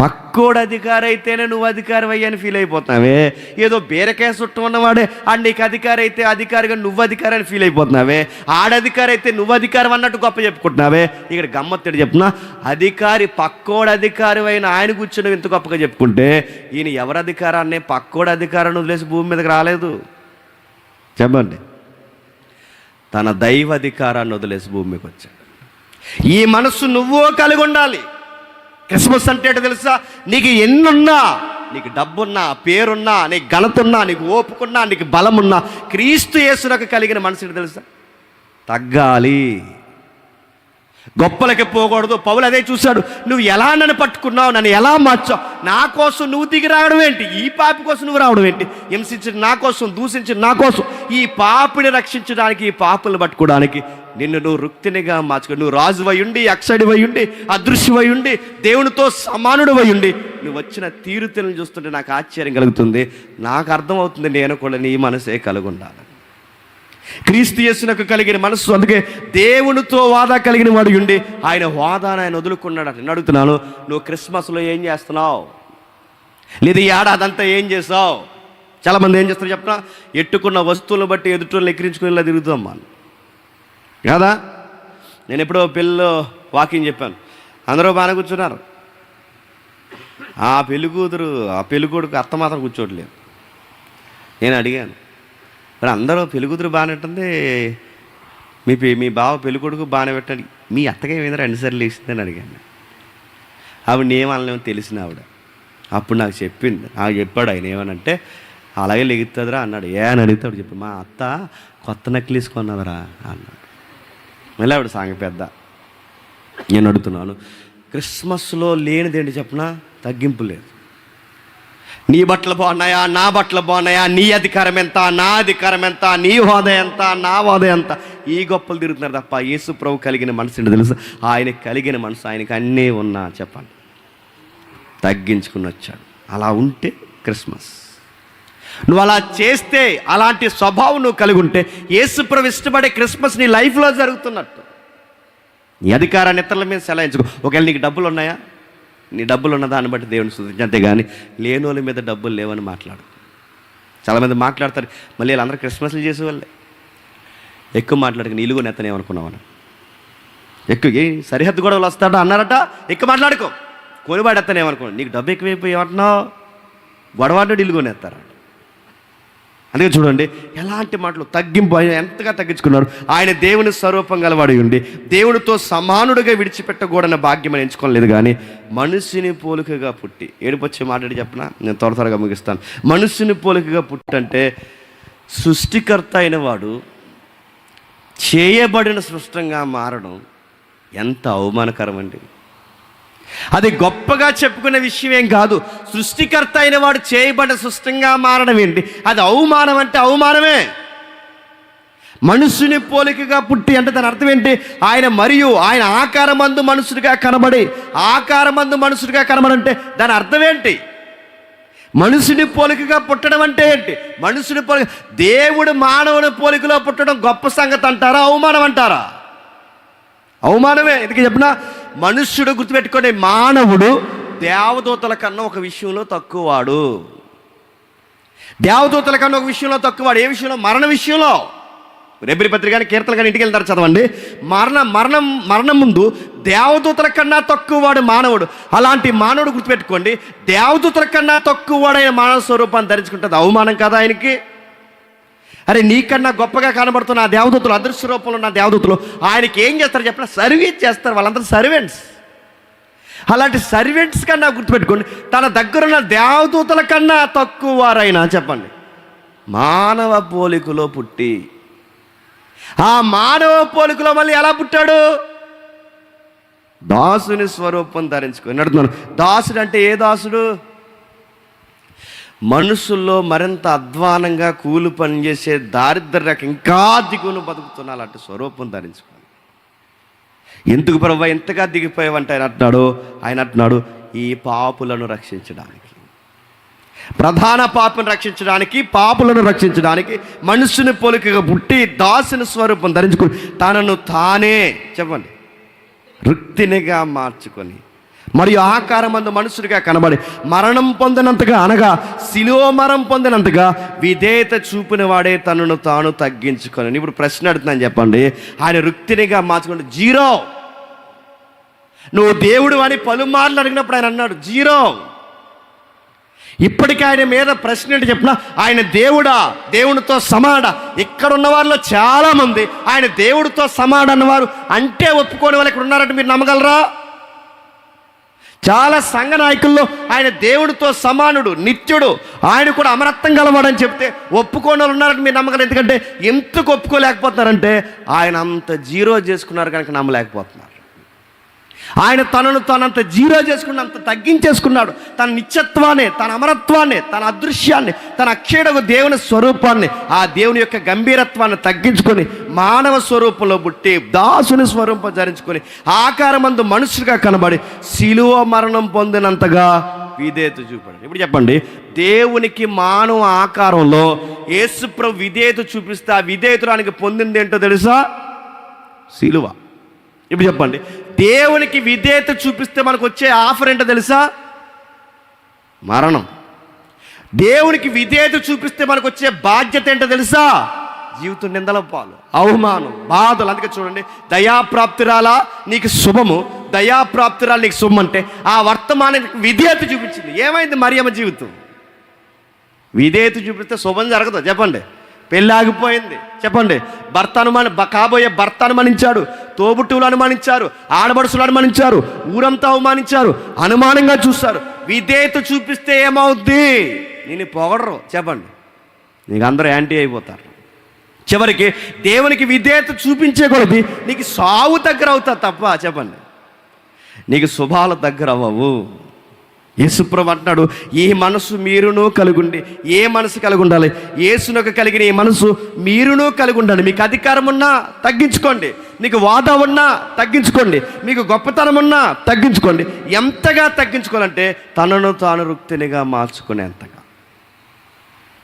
పక్కోడు అధికారి అయితేనే నువ్వు అధికారి అయ్యని ఫీల్ అయిపోతున్నావే. ఏదో బీరకాయ చుట్టూ ఉన్నవాడే ఆడు నీకు అధికారి అయితే అధికారిగా నువ్వు అధికారి అని ఫీల్ అయిపోతున్నావే. ఆడధికారి అయితే నువ్వు అధికారం అన్నట్టు గొప్ప చెప్పుకుంటున్నావే. ఇక్కడ గమ్మత్తడి చెప్తున్నా, అధికారి పక్కోడు అధికారి అయిన ఆయన కూర్చొని ఇంత గొప్పగా చెప్పుకుంటే ఈయన ఎవరి అధికారాన్ని పక్కోడు అధికారాన్ని వదిలేసి భూమి మీదకి రాలేదు చెప్పండి. తన దైవ అధికారాన్ని వదిలేసి భూమి మీదకి వచ్చాడు. ఈ మనస్సు నువ్వు కలిగి ఉండాలి. క్రిస్మస్ అంటే ఏంటో తెలుసా? నీకు ఎన్నున్నా, నీకు డబ్బున్నా, పేరున్నా, నీకు ఘనతున్నా, నీకు ఓపుకున్నా, నీకు బలమున్నా, క్రీస్తు యేసునకు కలిగిన మనసు ఏంటో తెలుసా? తగ్గాలి, గొప్పలకి పోకూడదు. పౌలు అదే చూశాడు. నువ్వు ఎలా నన్ను పట్టుకున్నావు, నన్ను ఎలా మార్చావు, నా కోసం నువ్వు దిగి రావడం ఏంటి, ఈ పాపి కోసం నువ్వు రావడం ఏంటి, హింసించిన నా కోసం, దూషించిన నా కోసం, ఈ పాపిని రక్షించడానికి, ఈ పాపులను పట్టుకోవడానికి నిన్ను నువ్వు రుక్తినిగా మార్చుకో. నువ్వు రాజువై ఉండి, అక్షడివై ఉండి, అదృశ్యవై ఉండి, దేవునితో సమానుడివై ఉండి నువ్వు వచ్చిన తీరుతెలను చూస్తుంటే నాకు ఆశ్చర్యం కలుగుతుంది. నాకు అర్థమవుతుంది నేను కూడా నీ మనసే కలిగి ఉండాలి. క్రీస్తు యేసునకు కలిగిన మనస్సు. అందుకే దేవునితో వాదా కలిగిన వాడు ఉండి ఆయన వాదాను ఆయన వదులుకున్నాడు. నేను అడుగుతున్నాను, నువ్వు క్రిస్మస్లో ఏం చేస్తున్నావు? లేదా ఈ ఏడాదంతా ఏం చేసావు? చాలామంది ఏం చేస్తారు చెప్పినా, ఎట్టుకున్న వస్తువులను బట్టి ఎదుటోళ్ళని ఎక్కిరించుకుని ఇలా తిరుగుతాం మనం కదా. నేను ఎప్పుడో పెళ్ళిలో వాకింగ్ చెప్పాను, అందరూ బాగానే కూర్చున్నారు. ఆ పెళ్లి కూతురు, ఆ పెళ్లి కొడుకు అత్త మాత్రం కూర్చోట్లేదు. నేను అడిగాను, మరి అందరూ పెళ్లి కూతురు బాగానే ఉంటుంది, మీ బావ పెళ్లి కొడుకు బాగానే పెట్టండి, మీ అత్తగా ఏమైందా 2 సార్లు లేచిందని అడిగాను. ఆవిడ ఏమనలేమో తెలిసిన ఆవిడ. అప్పుడు నాకు చెప్పింది, నాకు చెప్పాడు ఆయన ఏమనంటే, అలాగే లెగుతుందిరా అన్నాడు. ఏ అని అడుగుతాడు చెప్పి, మా అత్త కొత్త నెక్లెస్ కొన్నదరా అన్నాడు. మళ్ళీ ఆవిడ సాంగ పెద్ద. నేను అడుగుతున్నాను, క్రిస్మస్లో లేనిదేంటి చెప్పనా? తగ్గింపు లేదు. నీ బట్టలు బాగున్నాయా, నా బట్టలు బాగున్నాయా, నీ అధికారం ఎంత, నా అధికారం ఎంత, నీ హోదా ఎంత, నా హోదా ఎంత, ఈ గొప్పలు తిరుగుతున్నారు తప్ప యేసు ప్రభు కలిగిన మనసు ఏంటో తెలుసు? ఆయనకి కలిగిన మనసు, ఆయనకి అన్నీ ఉన్నా చెప్పండి, తగ్గించుకుని వచ్చాడు. అలా ఉంటే క్రిస్మస్. నువ్వు అలా చేస్తే, అలాంటి స్వభావం నువ్వు కలిగి ఉంటే యేసు ప్రభు ఇష్టపడే క్రిస్మస్ నీ లైఫ్లో జరుగుతున్నట్టు. నీ అధికారాన్ని ఇతరుల మీద సెలయించుకో. ఒకవేళ నీకు డబ్బులు ఉన్నాయా, నీ డబ్బులు ఉన్న దాన్ని బట్టి దేవుని స్తుతించు, అంతేగాని లేనోళ్ళ మీద డబ్బులు లేవని మాట్లాడు. చాలామంది మాట్లాడతారు, మళ్ళీ వీళ్ళందరూ క్రిస్మస్లు చేసేవాళ్ళే. ఎక్కువ మాట్లాడక నీళ్ళు కూడా ఎత్తనేమనుకున్నావు, ఎక్కువ సరిహద్దు గొడవలు వస్తాడా అన్నారట, ఎక్కువ మాట్లాడుకో, కొనివాడు ఎత్తనేమనుకో, నీకు డబ్బు ఎక్కువైపోయి ఏమంటున్నావు, గొడవాడు ఇల్లు కొనేస్తారు. అందుకే చూడండి ఎలాంటి మాటలు, తగ్గింపు. ఆయన ఎంతగా తగ్గించుకున్నారు. ఆయన దేవుని స్వరూపం గలవాడు ఉండి దేవునితో సమానుడిగా విడిచిపెట్టకూడని భాగ్యం ఎంచుకోలేదు, కానీ మనుషుని పోలికగా పుట్టి, ఏడుపొచ్చే మాట్లాడి చెప్పనా, నేను త్వరగా ముగిస్తాను. మనుషుని పోలికగా పుట్టంటే సృష్టికర్త అయిన వాడు చేయబడిన సృష్టంగా మారడం ఎంత అవమానకరం అండి. అది గొప్పగా చెప్పుకునే విషయం ఏం కాదు. సృష్టికర్త అయిన వాడు చేయబడ్డ సృష్టంగా మారడం ఏంటి? అది అవమానం అంటే అవమానమే. మనుషుని పోలికగా పుట్టి అంటే దాని అర్థం ఏంటి? ఆయన మరియు ఆయన ఆకారమందు మనుషుడిగా కనబడి, ఆకారమందు మనుషుడిగా కనబడంటే దాని అర్థం ఏంటి? మనుషుని పోలికగా పుట్టడం అంటే ఏంటి? మనుషుని పోలిక, దేవుడు మానవుని పోలికలో పుట్టడం గొప్ప సంగతి అంటారా, అవమానం అంటారా? అవమానమే. ఎందుకు చెప్పినా, మనుష్యుడు గుర్తుపెట్టుకోండి, మానవుడు దేవదూతల కన్నా ఒక విషయంలో తక్కువవాడు. దేవదూతల కన్నా ఒక విషయంలో తక్కువవాడు. ఏ విషయంలో? మరణ విషయంలో. రెబ్రీ పత్రిక కానీ కీర్తనలు కానీ ఇంటికి వెళ్తారు చదవండి. మరణం ముందు దేవదూతల కన్నా తక్కువవాడు మానవుడు. అలాంటి మానవుడు గుర్తుపెట్టుకోండి, దేవదూతల కన్నా తక్కువవాడైన మానవ స్వరూపాన్ని ధరించుకుంటుంది. అవమానం కదా ఆయనకి? అరే నీకన్నా గొప్పగా కనబడుతున్న ఆ దేవదూతలు, అదృశ్య రూపంలో ఉన్న దేవదూతలు ఆయనకి ఏం చేస్తారు చెప్పిన? సర్వీస్ చేస్తారు. వాళ్ళందరూ సర్వెంట్స్. అలాంటి సర్వెంట్స్ కన్నా గుర్తుపెట్టుకోండి, తన దగ్గరున్న దేవదూతల కన్నా తక్కువ వారైనా చెప్పండి మానవ పోలికలో పుట్టి, ఆ మానవ పోలికలో మళ్ళీ ఎలా పుట్టాడు? దాసుని స్వరూపం ధరించుకొని నడుతున్నాను. దాసుడు అంటే ఏ దాసుడు? మనుషుల్లో మరింత అధ్వానంగా కూలి పనిచేసే దారిద్ర్యకు ఇంకా దిగువను బతుకుతున్నా అలాంటి స్వరూపం ధరించుకోవాలి. ఎందుకు ప్రభు ఎంతగా దిగిపోయావంటే ఆయన అంటున్నాడు ఈ పాపులను రక్షించడానికి, ప్రధాన పాపను రక్షించడానికి, పాపులను రక్షించడానికి మనుషుని పోలికగా పుట్టి దాసుని స్వరూపం ధరించుకొని తనను తానే చెప్పండి రుక్తినిగా మార్చుకొని మరియు ఆకారమందు మనుషుడిగా కనబడి మరణం పొందినంతగా, అనగా శిలువ మరణం పొందినంతగా విధేయత చూపిన వాడే తనను తాను తగ్గించుకొని. ఇప్పుడు ప్రశ్న అడుగుతున్నాను చెప్పండి, ఆయన రుక్తినిగా మార్చుకుంటే జీరో. నువ్వు దేవుడు అని పలుమార్లు అడిగినప్పుడు ఆయన అన్నాడు జీరో. ఇప్పటికీ ఆయన మీద ప్రశ్న ఏంటి చెప్పిన? ఆయన దేవుడా, దేవునితో సమాన. ఇక్కడ ఉన్న వారిలో చాలామంది ఆయన దేవుడితో సమాన అన్నవారు అంటే ఒప్పుకోని వాళ్ళు ఇక్కడ ఉన్నారంటే మీరు నమ్మగలరా? చాలా సంఘ నాయకుల్లో ఆయన దేవుడితో సమానుడు, నిత్యుడు, ఆయన కూడా అమరత్వం గలవాడని చెప్తే ఒప్పుకోని వాళ్ళు ఉన్నారంటే మీరు నమ్మగలరు. ఎందుకంటే ఎందుకు ఒప్పుకోలేకపోతున్నారంటే ఆయన అంత జీరో చేసుకున్నారు కనుక నమ్మలేకపోతున్నారు. ఆయన తనను తానంత జీరో చేసుకుని అంత తగ్గించేసుకున్నాడు. తన నిత్యత్వాన్ని, తన అమరత్వాన్ని, తన అదృశ్యాన్ని, తన అక్షయుడకు దేవుని స్వరూపాన్ని, ఆ దేవుని యొక్క గంభీరత్వాన్ని తగ్గించుకొని మానవ స్వరూపంలో పుట్టి దాసుని స్వరూపం ధరించుకొని ఆకారమందు మనుషులుగా కనబడి శిలువ మరణం పొందినంతగా విధేయత చూపాడు. ఇప్పుడు చెప్పండి, దేవునికి మానవ ఆకారంలో యేసుప్రభు విధేయత చూపిస్తే ఆ విధేయతరానికి పొందింది ఏంటో తెలుసా? శిలువ. ఇప్పుడు చెప్పండి, దేవునికి విధేయత చూపిస్తే మనకు వచ్చే ఆఫర్ ఏంటో తెలుసా? మరణం. దేవునికి విధేయత చూపిస్తే మనకు వచ్చే బాధ్యత ఏంటో తెలుసా? జీవితం నిందల పాలు, అవమానం, బాధలు. అందుకే చూడండి, దయాప్రాప్తిరాలా నీకు శుభము, దయాప్రాప్తిరాలు నీకు శుభం అంటే ఆ వర్తమానానికి విధేయత చూపించింది. ఏమైంది మరియమ్మ జీవితం? విధేయత చూపిస్తే శుభం జరగదు చెప్పండి. పెళ్ళి ఆగిపోయింది చెప్పండి. కాబోయే భర్త అనుమానించాడు, తోబుట్టువులు అనుమానించారు, ఆడబడుసులు అనుమానించారు, ఊరంతా అవమానించారు, అనుమానంగా చూస్తారు. విధేయత చూపిస్తే ఏమవుద్ది? నేను పొగడరు చెప్పండి, నీకు అందరూ యాంటీ అయిపోతారు. చివరికి దేవునికి విధేయత చూపించే కొలది నీకు సావు దగ్గర అవుతా తప్ప చెప్పండి నీకు శుభాల దగ్గర అవ్వవు. యేసుప్రభు అంటున్నాడు, ఈ మనసు మీరును కలిగుండి. ఏ మనసు కలిగి ఉండాలి? యేసునకు కలిగిన ఈ మనసు మీరును కలిగి ఉండాలి. మీకు అధికారం ఉన్నా తగ్గించుకోండి, నీకు వాదా ఉన్నా తగ్గించుకోండి, మీకు గొప్పతనం ఉన్నా తగ్గించుకోండి. ఎంతగా తగ్గించుకోవాలంటే తనను తాను రుక్తినిగా మార్చుకునేంతగా.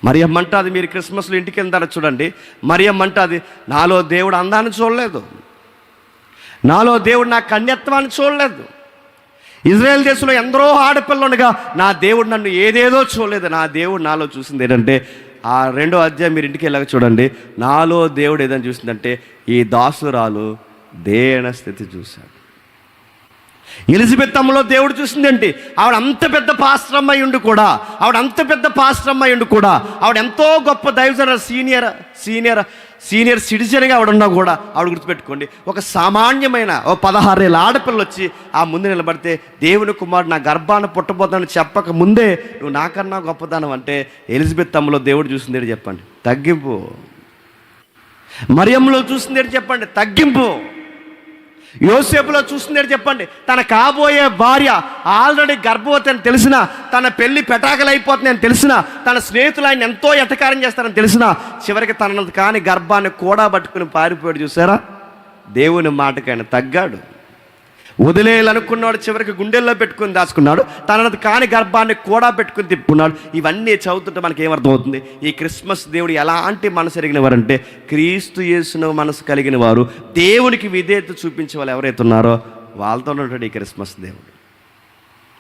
మరియమ్మ అంటాది, మీరు క్రిస్మస్లో ఇంటికి వెళ్తారా చూడండి, మరియమ్మ అంటాది, నాలో దేవుడు అందాన్ని చూడలేదు, నాలో దేవుడు నా కన్యత్వాన్ని చూడలేదు. ఇజ్రాయెల్ దేశంలో ఎందరో ఆడపిల్లలు ఉండగా నా దేవుడు నన్ను ఏదేదో చూడలేదు, నా దేవుడు నాలో చూసింది ఏంటంటే, ఆ 2వ అధ్యాయం మీరు ఇంటికి వెళ్ళాక చూడండి, నాలో దేవుడు ఏదని చూసిందంటే ఈ దాసురాలు దేన స్థితి చూశాడు. ఎలిజబెత్ అమ్మలో దేవుడు చూసిందేంటి? ఆవిడ అంత పెద్ద పాస్టరమ్మ అయి ఉండి కూడా, ఆవిడ ఎంతో గొప్ప దైవజన సీనియర్ సిటిజన్గా ఆవిడ ఉన్నా కూడా ఆవిడ గుర్తుపెట్టుకోండి, ఒక సామాన్యమైన 16 ఏళ్ళ ఆడపిల్ల వచ్చి ఆ ముందు నిలబడితే దేవుని కుమారుడు నా గర్భాన్ని పుట్టబోతానని చెప్పక ముందే నువ్వు నాకన్నా గొప్పదానం అంటే ఎలిజబెత్ అమ్మలో దేవుడు చూసిందేంటి చెప్పండి? తగ్గింపు. మరియమ్మలో చూసిందేంటి చెప్పండి? తగ్గింపు. యోసేపులో చూసిందేంటి చెప్పండి? తన కాబోయే భార్య ఆల్రెడీ గర్భవతి అని తెలిసినా, తన పెళ్లి పెటాకలు అయిపోతుంది అని తెలిసినా, తన స్నేహితులు ఆయన ఎంతో ఎటకారం చేస్తారని తెలిసినా చివరికి తనను కాని గర్భాన్ని కూడా పట్టుకుని పారిపోయాడు. చూసారా? దేవుని మాటకైనా తగ్గాడు. వదిలేయాలనుకున్నాడు, చివరికి గుండెల్లో పెట్టుకుని దాచుకున్నాడు. తనది కాని గర్భాన్ని కూడా పెట్టుకుని తిప్పుకున్నాడు. ఇవన్నీ చదువుతుంటే మనకి ఏమర్థమవుతుంది? ఈ క్రిస్మస్ దేవుడు ఎలాంటి మనసు ఎరిగిన వారంటే, క్రీస్తు యేసును మనసు కలిగిన వారు, దేవునికి విధేయత చూపించే వాళ్ళు ఎవరైతే ఉన్నారో వాళ్ళతో ఉంటాడు ఈ క్రిస్మస్ దేవుడు.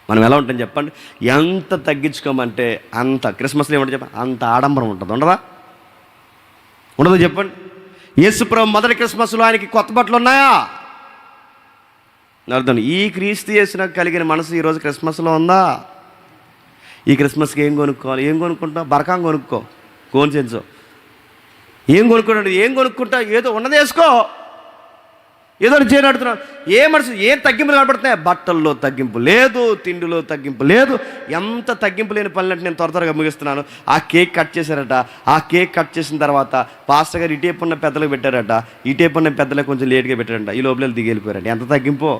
మనం ఎలా ఉంటాం చెప్పండి? ఎంత తగ్గించుకోమంటే అంత. క్రిస్మస్లో ఏమంటే చెప్పండి, అంత ఆడంబరం ఉంటుంది. ఉండదు చెప్పండి? యేసుప్రభు మొదటి క్రిస్మస్లో ఆయనకి కొత్త బట్టలు ఉన్నాయా? అర్థం. ఈ క్రీస్తు యేసునకు కలిగిన మనసు ఈరోజు క్రిస్మస్లో ఉందా? ఈ క్రిస్మస్కి ఏం కొనుక్కోవాలి? ఏం కొనుక్కుంటావు? బరకాం కొనుక్కో, కోన్సెన్సో. ఏం కొనుక్కున్నాడు? ఏం కొనుక్కుంటా, ఏదో ఉన్నది వేసుకో, ఏదో చేయని అడుగుతున్నాను. ఏం తగ్గింపులు కనబడుతున్నాయి? బట్టల్లో తగ్గింపు లేదు, తిండిలో తగ్గింపు లేదు. ఎంత తగ్గింపు లేని పనులంటే నేను త్వరగా ముగిస్తున్నాను. ఆ కేక్ కట్ చేశారట. ఆ కేక్ కట్ చేసిన తర్వాత పాస్టర్ గారు ఇటేపు ఉన్న పెద్దలకు పెట్టారట, ఇటేపు ఉన్న పెద్దలకు కొంచెం లేట్గా పెట్టారంట. ఈ లోపల దిగి వెళ్ళిపోయారంట. ఎంత తగ్గింపో,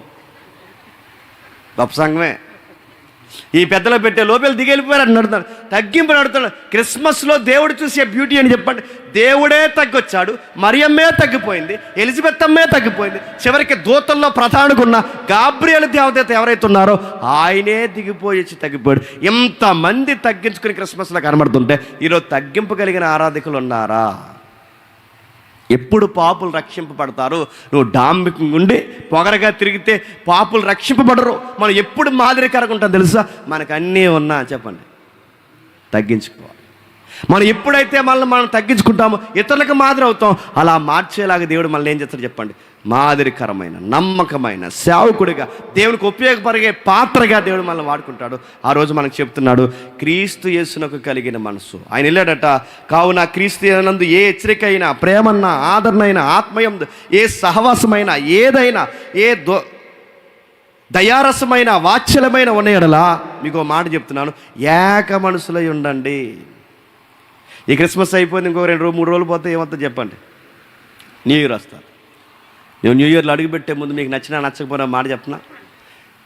గొప్ప సంఘమే. ఈ పెద్దలో పెట్టే లోపల దిగి వెళ్ళిపోయారని అడుగుతాను. తగ్గింపు అడుగుతున్నాడు. క్రిస్మస్లో దేవుడు చూసే బ్యూటీ అని చెప్పండి. దేవుడే తగ్గొచ్చాడు, మరియమ్మే తగ్గిపోయింది, ఎలిజబెత్ అమ్మే తగ్గిపోయింది, చివరికి దూతల్లో ప్రధానిగా ఉన్న గాబ్రియల్ దేవత ఎవరైతే ఉన్నారో ఆయనే దిగిపోయి తగ్గిపోయాడు. ఎంతమంది తగ్గించుకుని క్రిస్మస్లో కనబడుతుంటే ఈరోజు తగ్గింపు కలిగిన ఆరాధకులు ఉన్నారా? ఎప్పుడు పాపులు రక్షింపబడతారు? నువ్వు డాంబికంగా ఉండి పొగరగా తిరిగితే పాపులు రక్షింపబడరు. మనం ఎప్పుడు మాదిరికరంగా ఉంటాం తెలుసా? మనకు అన్నీ ఉన్నా చెప్పండి, తగ్గించుకోవాలి. మనం ఎప్పుడైతే మనం తగ్గించుకుంటామో ఇతరులకు మాదిరి అవుతాం. అలా మార్చేలాగా దేవుడు మనల్ని ఏం చేస్తాడు చెప్పండి? మాదిరికరమైన, నమ్మకమైన సేవకుడిగా, దేవునికి ఉపయోగపడే పాత్రగా దేవుడు మనల్ని వాడుకుంటాడు. ఆ రోజు మనకు చెప్తున్నాడు, క్రీస్తు యేసునకు కలిగిన మనసు. ఆయన వెళ్ళాడట, కావున క్రీస్తు యేసునందు ఏ హెచ్చరిక అయినా, ప్రేమన్న, ఆదరణ అయినా, ఆత్మయం, ఏ సహవాసమైనా, ఏదైనా, దయారసమైన, వాత్సల్యమైన ఉన్న ఎడలా మీకు మాట చెప్తున్నాను, ఏక మనసులై ఉండండి. ఈ క్రిస్మస్ అయిపోయింది, ఇంకో 2-3 రోజులు పోతే ఏమవుతుంది చెప్పండి? న్యూ ఇయర్ వస్తారు. నేను న్యూ ఇయర్లో అడుగుపెట్టే ముందు మీకు నచ్చినా నచ్చకపోయినా మాట చెప్పనా?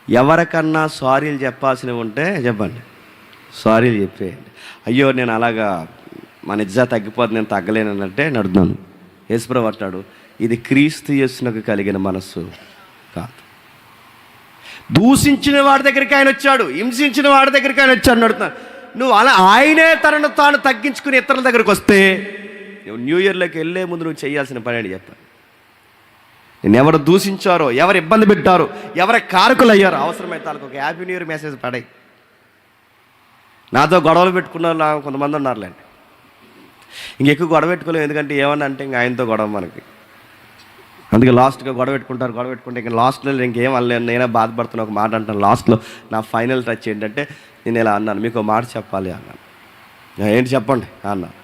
ఎవరికన్నా సారీలు చెప్పాల్సినవి ఉంటే చెప్పండి, సారీలు చెప్పేయండి. అయ్యో నేను అలాగా మన ఇజ్జా తగ్గిపోతుంది, నేను తగ్గలేనంటే నడుతున్నాను. యేసుప్రభువు అంటాడు, ఇది క్రీస్తు యేసునకు కలిగిన మనస్సు కాదు. దూషించిన వాడి దగ్గరికి ఆయన వచ్చాడు, హింసించిన వాడి దగ్గరికి ఆయన వచ్చాడు నడుతున్నాను. నువ్వు అలా ఆయనే తనను తాను తగ్గించుకుని ఇతరుల దగ్గరికి వస్తే నువ్వు న్యూ ఇయర్లోకి వెళ్ళే ముందు నువ్వు చేయాల్సిన పని అని చెప్పాను. నేను ఎవరు దూషించారో, ఎవరు ఇబ్బంది పెట్టారో, ఎవరి కారకులు అయ్యారో అవసరమైతే వాళ్ళకి ఒక హ్యాపీ న్యూ ఇయర్ మెసేజ్ పడాయి. నాతో గొడవలు పెట్టుకున్న కొంతమంది ఉన్నారులేండి. ఇంకెక్కువ గొడవ పెట్టుకోలేము, ఎందుకంటే ఏమన్నా అంటే ఇంక ఆయనతో గొడవ మనకి. అందుకే లాస్ట్గా గొడవ పెట్టుకుంటే ఇంకా లాస్ట్లో ఇంకేం అనలేను, నేనే బాధపడుతున్నా. ఒక మాట అంటాను లాస్ట్లో, నా ఫైనల్ టచ్ ఏంటంటే నేను ఇలా అన్నాను, మీకు మాట చెప్పాలి అన్నాను. ఏంటి చెప్పండి అన్నాను.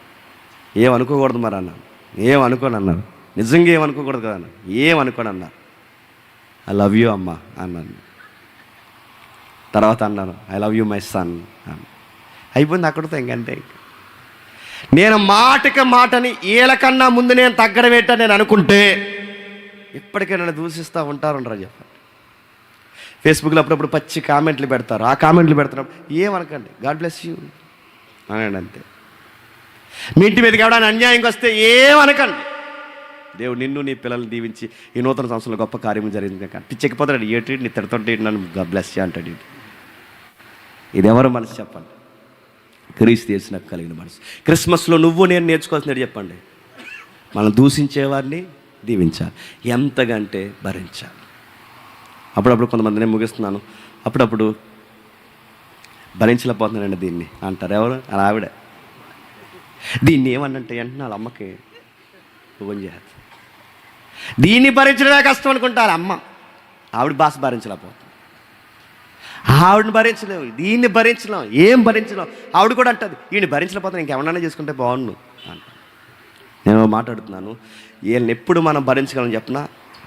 ఏమనుకోకూడదు మరి అన్నాను. ఏమనుకోని అన్నారు. నిజంగా ఏమనుకోకూడదు కదా అన్నాను. ఏమనుకోని అన్నారు. ఐ లవ్ యూ అమ్మా అన్నాను. తర్వాత అన్నాను, I love you my son అన్నాను. అయిపోయింది అక్కడితో. ఇంకంటే నేను మాటని ఏళ్ళకన్నా ముందు నేను తగ్గడం ఏంటని నేను అనుకుంటే ఎప్పటికైనా దూషిస్తూ ఉంటారు చెప్పండి. ఫేస్బుక్లో అప్పుడప్పుడు పచ్చి కామెంట్లు పెడతారు. ఆ కామెంట్లు పెడుతున్నప్పుడు ఏమనకండి, గాడ్ బ్లెస్ యూ అనండి అంతే. మీ ఇంటి మీదకి ఎవడైనా అన్యాయంగా వస్తే ఏమనకండి, దేవుడు నిన్ను నీ పిల్లల్ని దీవించి ఈ నూతన సంవత్సరంలో గొప్ప కార్యం జరిగింది కానీ చెక్కిపోతాడు. ఏటి నీ తిడతంటే నన్ను గాడ్ బ్లెస్ యూ అంటాడు. ఇది ఎవరు మనసు చెప్పండి? క్రీస్తు యేసునకు కలిగిన మనసు. క్రిస్మస్లో నువ్వు నేను నేర్చుకోవాల్సినది చెప్పండి, మనం దూషించేవారిని దీవించాలి, ఎంతగంటే భరించాలి. అప్పుడప్పుడు కొంతమంది, నేను ముగిస్తున్నాను, అప్పుడప్పుడు భరించలేకపోతున్నానండి దీన్ని అంటారు. ఎవరు? అలా ఆవిడ. దీన్ని ఏమన్నంటే వెంటనే వాళ్ళ అమ్మకి ఫోన్ చేయాలి. దీన్ని భరించడమే కష్టం అనుకుంటారు అమ్మ. ఆవిడ భాష భరించలేకపోతుంది. ఆవిడని భరించలేవు, దీన్ని భరించలేం, ఏం భరించలేం. ఆవిడ కూడా అంటుంది, వీడిని భరించలేకపోతే ఇంకెవరన్నా చేసుకుంటే బాగుండు అంట. నేను మాట్లాడుతున్నాను, వీళ్ళని ఎప్పుడు మనం భరించగలం చెప్పినా,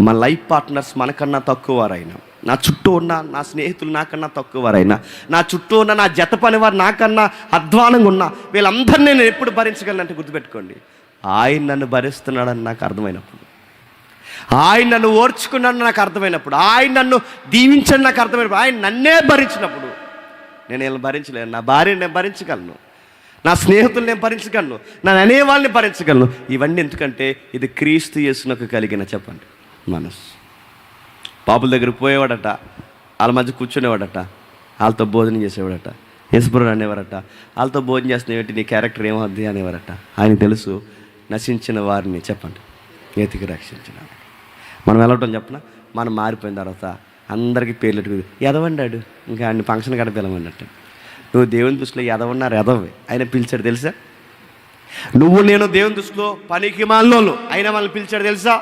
మన లైఫ్ పార్ట్నర్స్ మనకన్నా తక్కువ వారైనా, నా చుట్టూ ఉన్న నా స్నేహితులు నాకన్నా తక్కువ వారైనా, నా చుట్టూ ఉన్న నా జత పని వారు నాకన్నా అధ్వానంగా ఉన్నా, వీళ్ళందరినీ నేను ఎప్పుడు భరించగలనంటే గుర్తుపెట్టుకోండి, ఆయన నన్ను భరిస్తున్నాడని నాకు అర్థమైనప్పుడు, ఆయన నన్ను ఓర్చుకున్నాడని నాకు అర్థమైనప్పుడు, ఆయన నన్ను దీవించని నాకు అర్థమైనప్పుడు, ఆయన నన్నే భరించినప్పుడు నేను వీళ్ళని భరించలేను. నా భార్యని నేను భరించగలను, నా స్నేహితులు నేను భరించగలను, నన్ను అనేవాళ్ళని భరించగలను. ఇవన్నీ ఎందుకంటే ఇది క్రీస్తు యేసునకు కలిగిన చెప్పండి మనసు. పాపుల దగ్గరికి పోయేవాడట, వాళ్ళ మధ్య కూర్చునేవాడట, వాళ్ళతో భోజనం చేసేవాడట. యేసుప్రభువు అనేవారట, వాళ్ళతో భోజనం చేస్తున్నావేంటి, నీ క్యారెక్టర్ ఏమవుద్ది అనేవారట. ఆయనకు తెలుసు నశించిన వారిని చెప్పండి ఎతికి రక్షించిన. మనం వెళ్ళటం చెప్పిన మనం మారిపోయిన తర్వాత అందరికీ పేర్లు ఎట్టుకుంది, ఎదవండాడు ఇంకా ఆయన ఫంక్షన్ కాడ పిలవన్నట్టు. నువ్వు దేవుని దృష్టిలో ఎదవన్నారు, ఎదవే ఆయన పిలిచాడు తెలుసా. నువ్వు నేను దేవుని దృష్టిలో పనికి మాలోళ్ళు అయినా మనల్ని పిలిచాడు తెలుసా.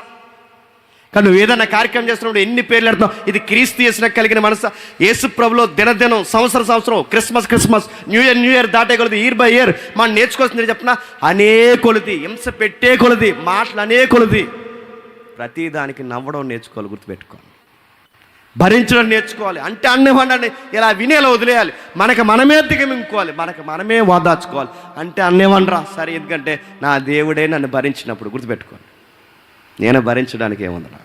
కానీ నువ్వు ఏదైనా కార్యక్రమం చేస్తున్నప్పుడు ఎన్ని పేర్లు పెడతావు, ఇది క్రీస్తు యేసున కలిగిన మనసు. యేసు ప్రభులో దినదినం, సంవత్సరం, క్రిస్మస్, న్యూ ఇయర్ దాటే కొలది, ఇయర్ బై ఇయర్ మనం నేర్చుకోవాల్సింది చెప్పిన అనే కొలది, హింస పెట్టే కొలది, మాటలు అనే కొలది, ప్రతి దానికి నవ్వడం నేర్చుకోవాలి, గుర్తుపెట్టుకోవాలి. భరించడం నేర్చుకోవాలి. అంటే అన్నేవాడిని ఇలా వినేలా వదిలేయాలి. మనమే దిగమింగుకోవాలి, మనమే ఓదార్చుకోవాలి. అంటే అన్నేవనరా సరే, ఎందుకంటే నా దేవుడే నన్ను భరించినప్పుడు. గుర్తుపెట్టుకోండి, నేను భరించడానికి ఏముందరా.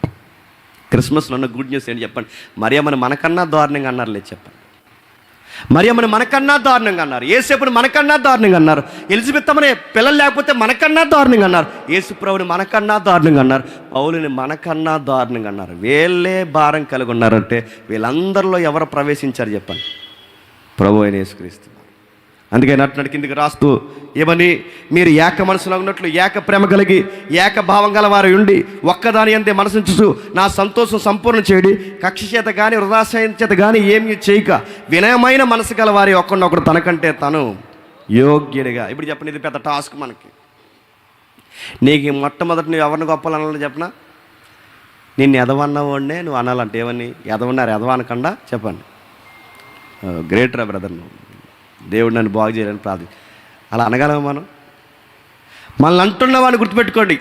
క్రిస్మస్లో ఉన్న గుడ్ న్యూస్ ఏంటి చెప్పండి? మరియమ్మని మనకన్నా దారుణంగా అన్నారు. లేదు చెప్పండి, మరియమ్మని మనకన్నా దారుణంగా అన్నారు. యేసేపుని మనకన్నా దారుణంగా అన్నారు. ఎలిజబెత్ అమ్మని పిల్లలు లేకపోతే మనకన్నా దారుణంగా అన్నారు. యేసు ప్రభుని మనకన్నా దారుణంగా అన్నారు. పౌలుని మనకన్నా దారుణంగా అన్నారు. వీళ్ళే భారం కలిగి ఉన్నారంటే వీళ్ళందరిలో ఎవరు ప్రవేశించారు చెప్పండి? ప్రభు అయిన యేసుక్రీస్తు. అందుకే నటునడి కిందికి రాస్తూ ఏమని, మీరు ఏక మనసులో ఉన్నట్లు ఏక ప్రేమ కలిగి ఏక భావం గల వారు ఉండి ఒక్కదాని అంతే మనసుంచు నా సంతోషం సంపూర్ణ చేయడి, కక్ష చేత కానీ హృదయాశయం చేత కానీ ఏమీ చేయక వినయమైన మనసు గల వారి ఒకరినొకడు తనకంటే తను యోగ్యుడిగా. ఇప్పుడు చెప్పండి, ఇది పెద్ద టాస్క్ మనకి. నీకు మొట్టమొదటి నువ్వు ఎవరిని గొప్పలు చెప్పనా? నిన్ను ఎదవన్నవాడినే నువ్వు అనాలంటే ఏమని? ఎదవన్నారు ఎదవ అనకుండా చెప్పండి, గ్రేట్ రా బ్రదర్, నువ్వు దేవుడు నన్ను బాగు చేయాలని ప్రార్థన. అలా అనగలమా మనం? మనల్ని అంటున్నవాడిని గుర్తుపెట్టుకోండి.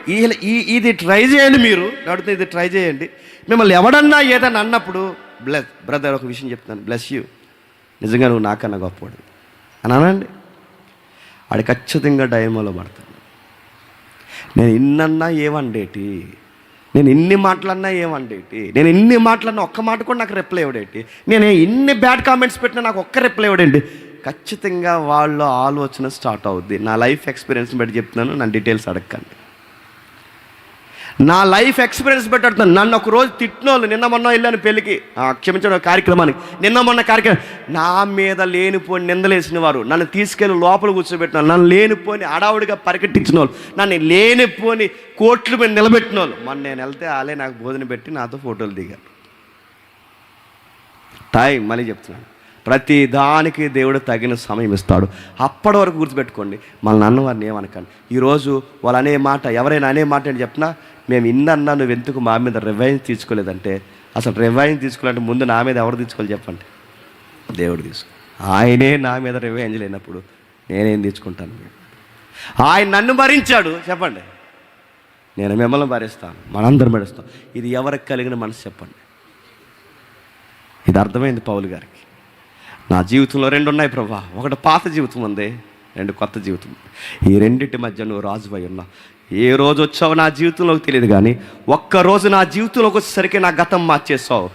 ఇది ట్రై చేయండి. మీరు అడుగుతుంది, ఇది ట్రై చేయండి. మిమ్మల్ని ఎవడన్నా ఏదన్నా అన్నప్పుడు బ్లెస్ బ్రదర్, ఒక విషయం చెప్తున్నాను, బ్లెస్ యూ, నిజంగా నువ్వు నాకన్నా గొప్పవాడు అని అనండి. ఆడి ఖచ్చితంగా డైమోలో పడతాను. నేను ఇన్నన్నా ఏమండేటి, నేను ఇన్ని మాటలన్నా ఏమండేటి, నేను ఇన్ని మాటలన్నా ఒక్క మాట కూడా నాకు రిప్లై ఇవ్వడేటి, నేను ఇన్ని బ్యాడ్ కామెంట్స్ పెట్టినా నాకు ఒక్క రిప్లై ఇవ్వడండి. ఖచ్చితంగా వాళ్ళ ఆలోచన స్టార్ట్ అవుద్ది. నా లైఫ్ ఎక్స్పీరియన్స్ బట్టి చెప్తున్నాను, నన్ను డీటెయిల్స్ అడగండి. నా లైఫ్ ఎక్స్పీరియన్స్ బట్టి అడుగుతాను. నన్ను ఒక రోజు తిట్టినోళ్ళు, నిన్న మొన్న వెళ్ళాను పెళ్ళికి, క్షమించడం కార్యక్రమానికి, నిన్న మొన్న కార్యక్రమం, నా మీద లేనిపోని నిందలేసిన వారు, నన్ను తీసుకెళ్ళి లోపల కూర్చోబెట్టిన వాళ్ళు, నన్ను లేనిపోని అడావుడిగా పరిగెట్టించిన వాళ్ళు, నన్ను లేనిపోని కోట్ల మీద నిలబెట్టిన వాళ్ళు, మొన్న నేను వెళ్తే వాళ్ళే నాకు భోజనం పెట్టి నాతో ఫోటోలు దిగారు. మళ్ళీ చెప్తున్నాను, ప్రతి దానికి దేవుడు తగిన సమయం ఇస్తాడు. అప్పటి వరకు గుర్తుపెట్టుకోండి, మన అన్నవారిని ఏమనకండి. ఈరోజు వాళ్ళు అనే మాట, ఎవరైనా అనే మాట అని చెప్పినా, మేము ఇన్నన్నా నువ్వు ఎందుకు మా మీద రివైంజ్ తీసుకోలేదంటే, అసలు రివైంజ్ తీసుకోవాలంటే ముందు నా మీద ఎవరు తీసుకోవాలి చెప్పండి? దేవుడు తీసుకో. ఆయనే నా మీద రివైంజ్ లేనప్పుడు నేనేం తీసుకుంటాను? ఆయన నన్ను భరించాడు చెప్పండి, నేను మిమ్మల్ని భరిస్తాను, మనందరం భరిస్తాం. ఇది ఎవరికి కలిగిన మనసు చెప్పండి? ఇది అర్థమైంది పౌలు గారికి. నా జీవితంలో రెండు ఉన్నాయి ప్రభా, ఒకటి పాత జీవితం ఉంది, రెండు కొత్త జీవితం. ఈ రెండింటి మధ్య నువ్వు రాజువై ఉన్నావు. ఏ రోజు వచ్చావు నా జీవితంలోకి తెలియదు, కానీ ఒక్కరోజు నా జీవితంలోకి వచ్చేసరికి నా గతం మార్చేసావు,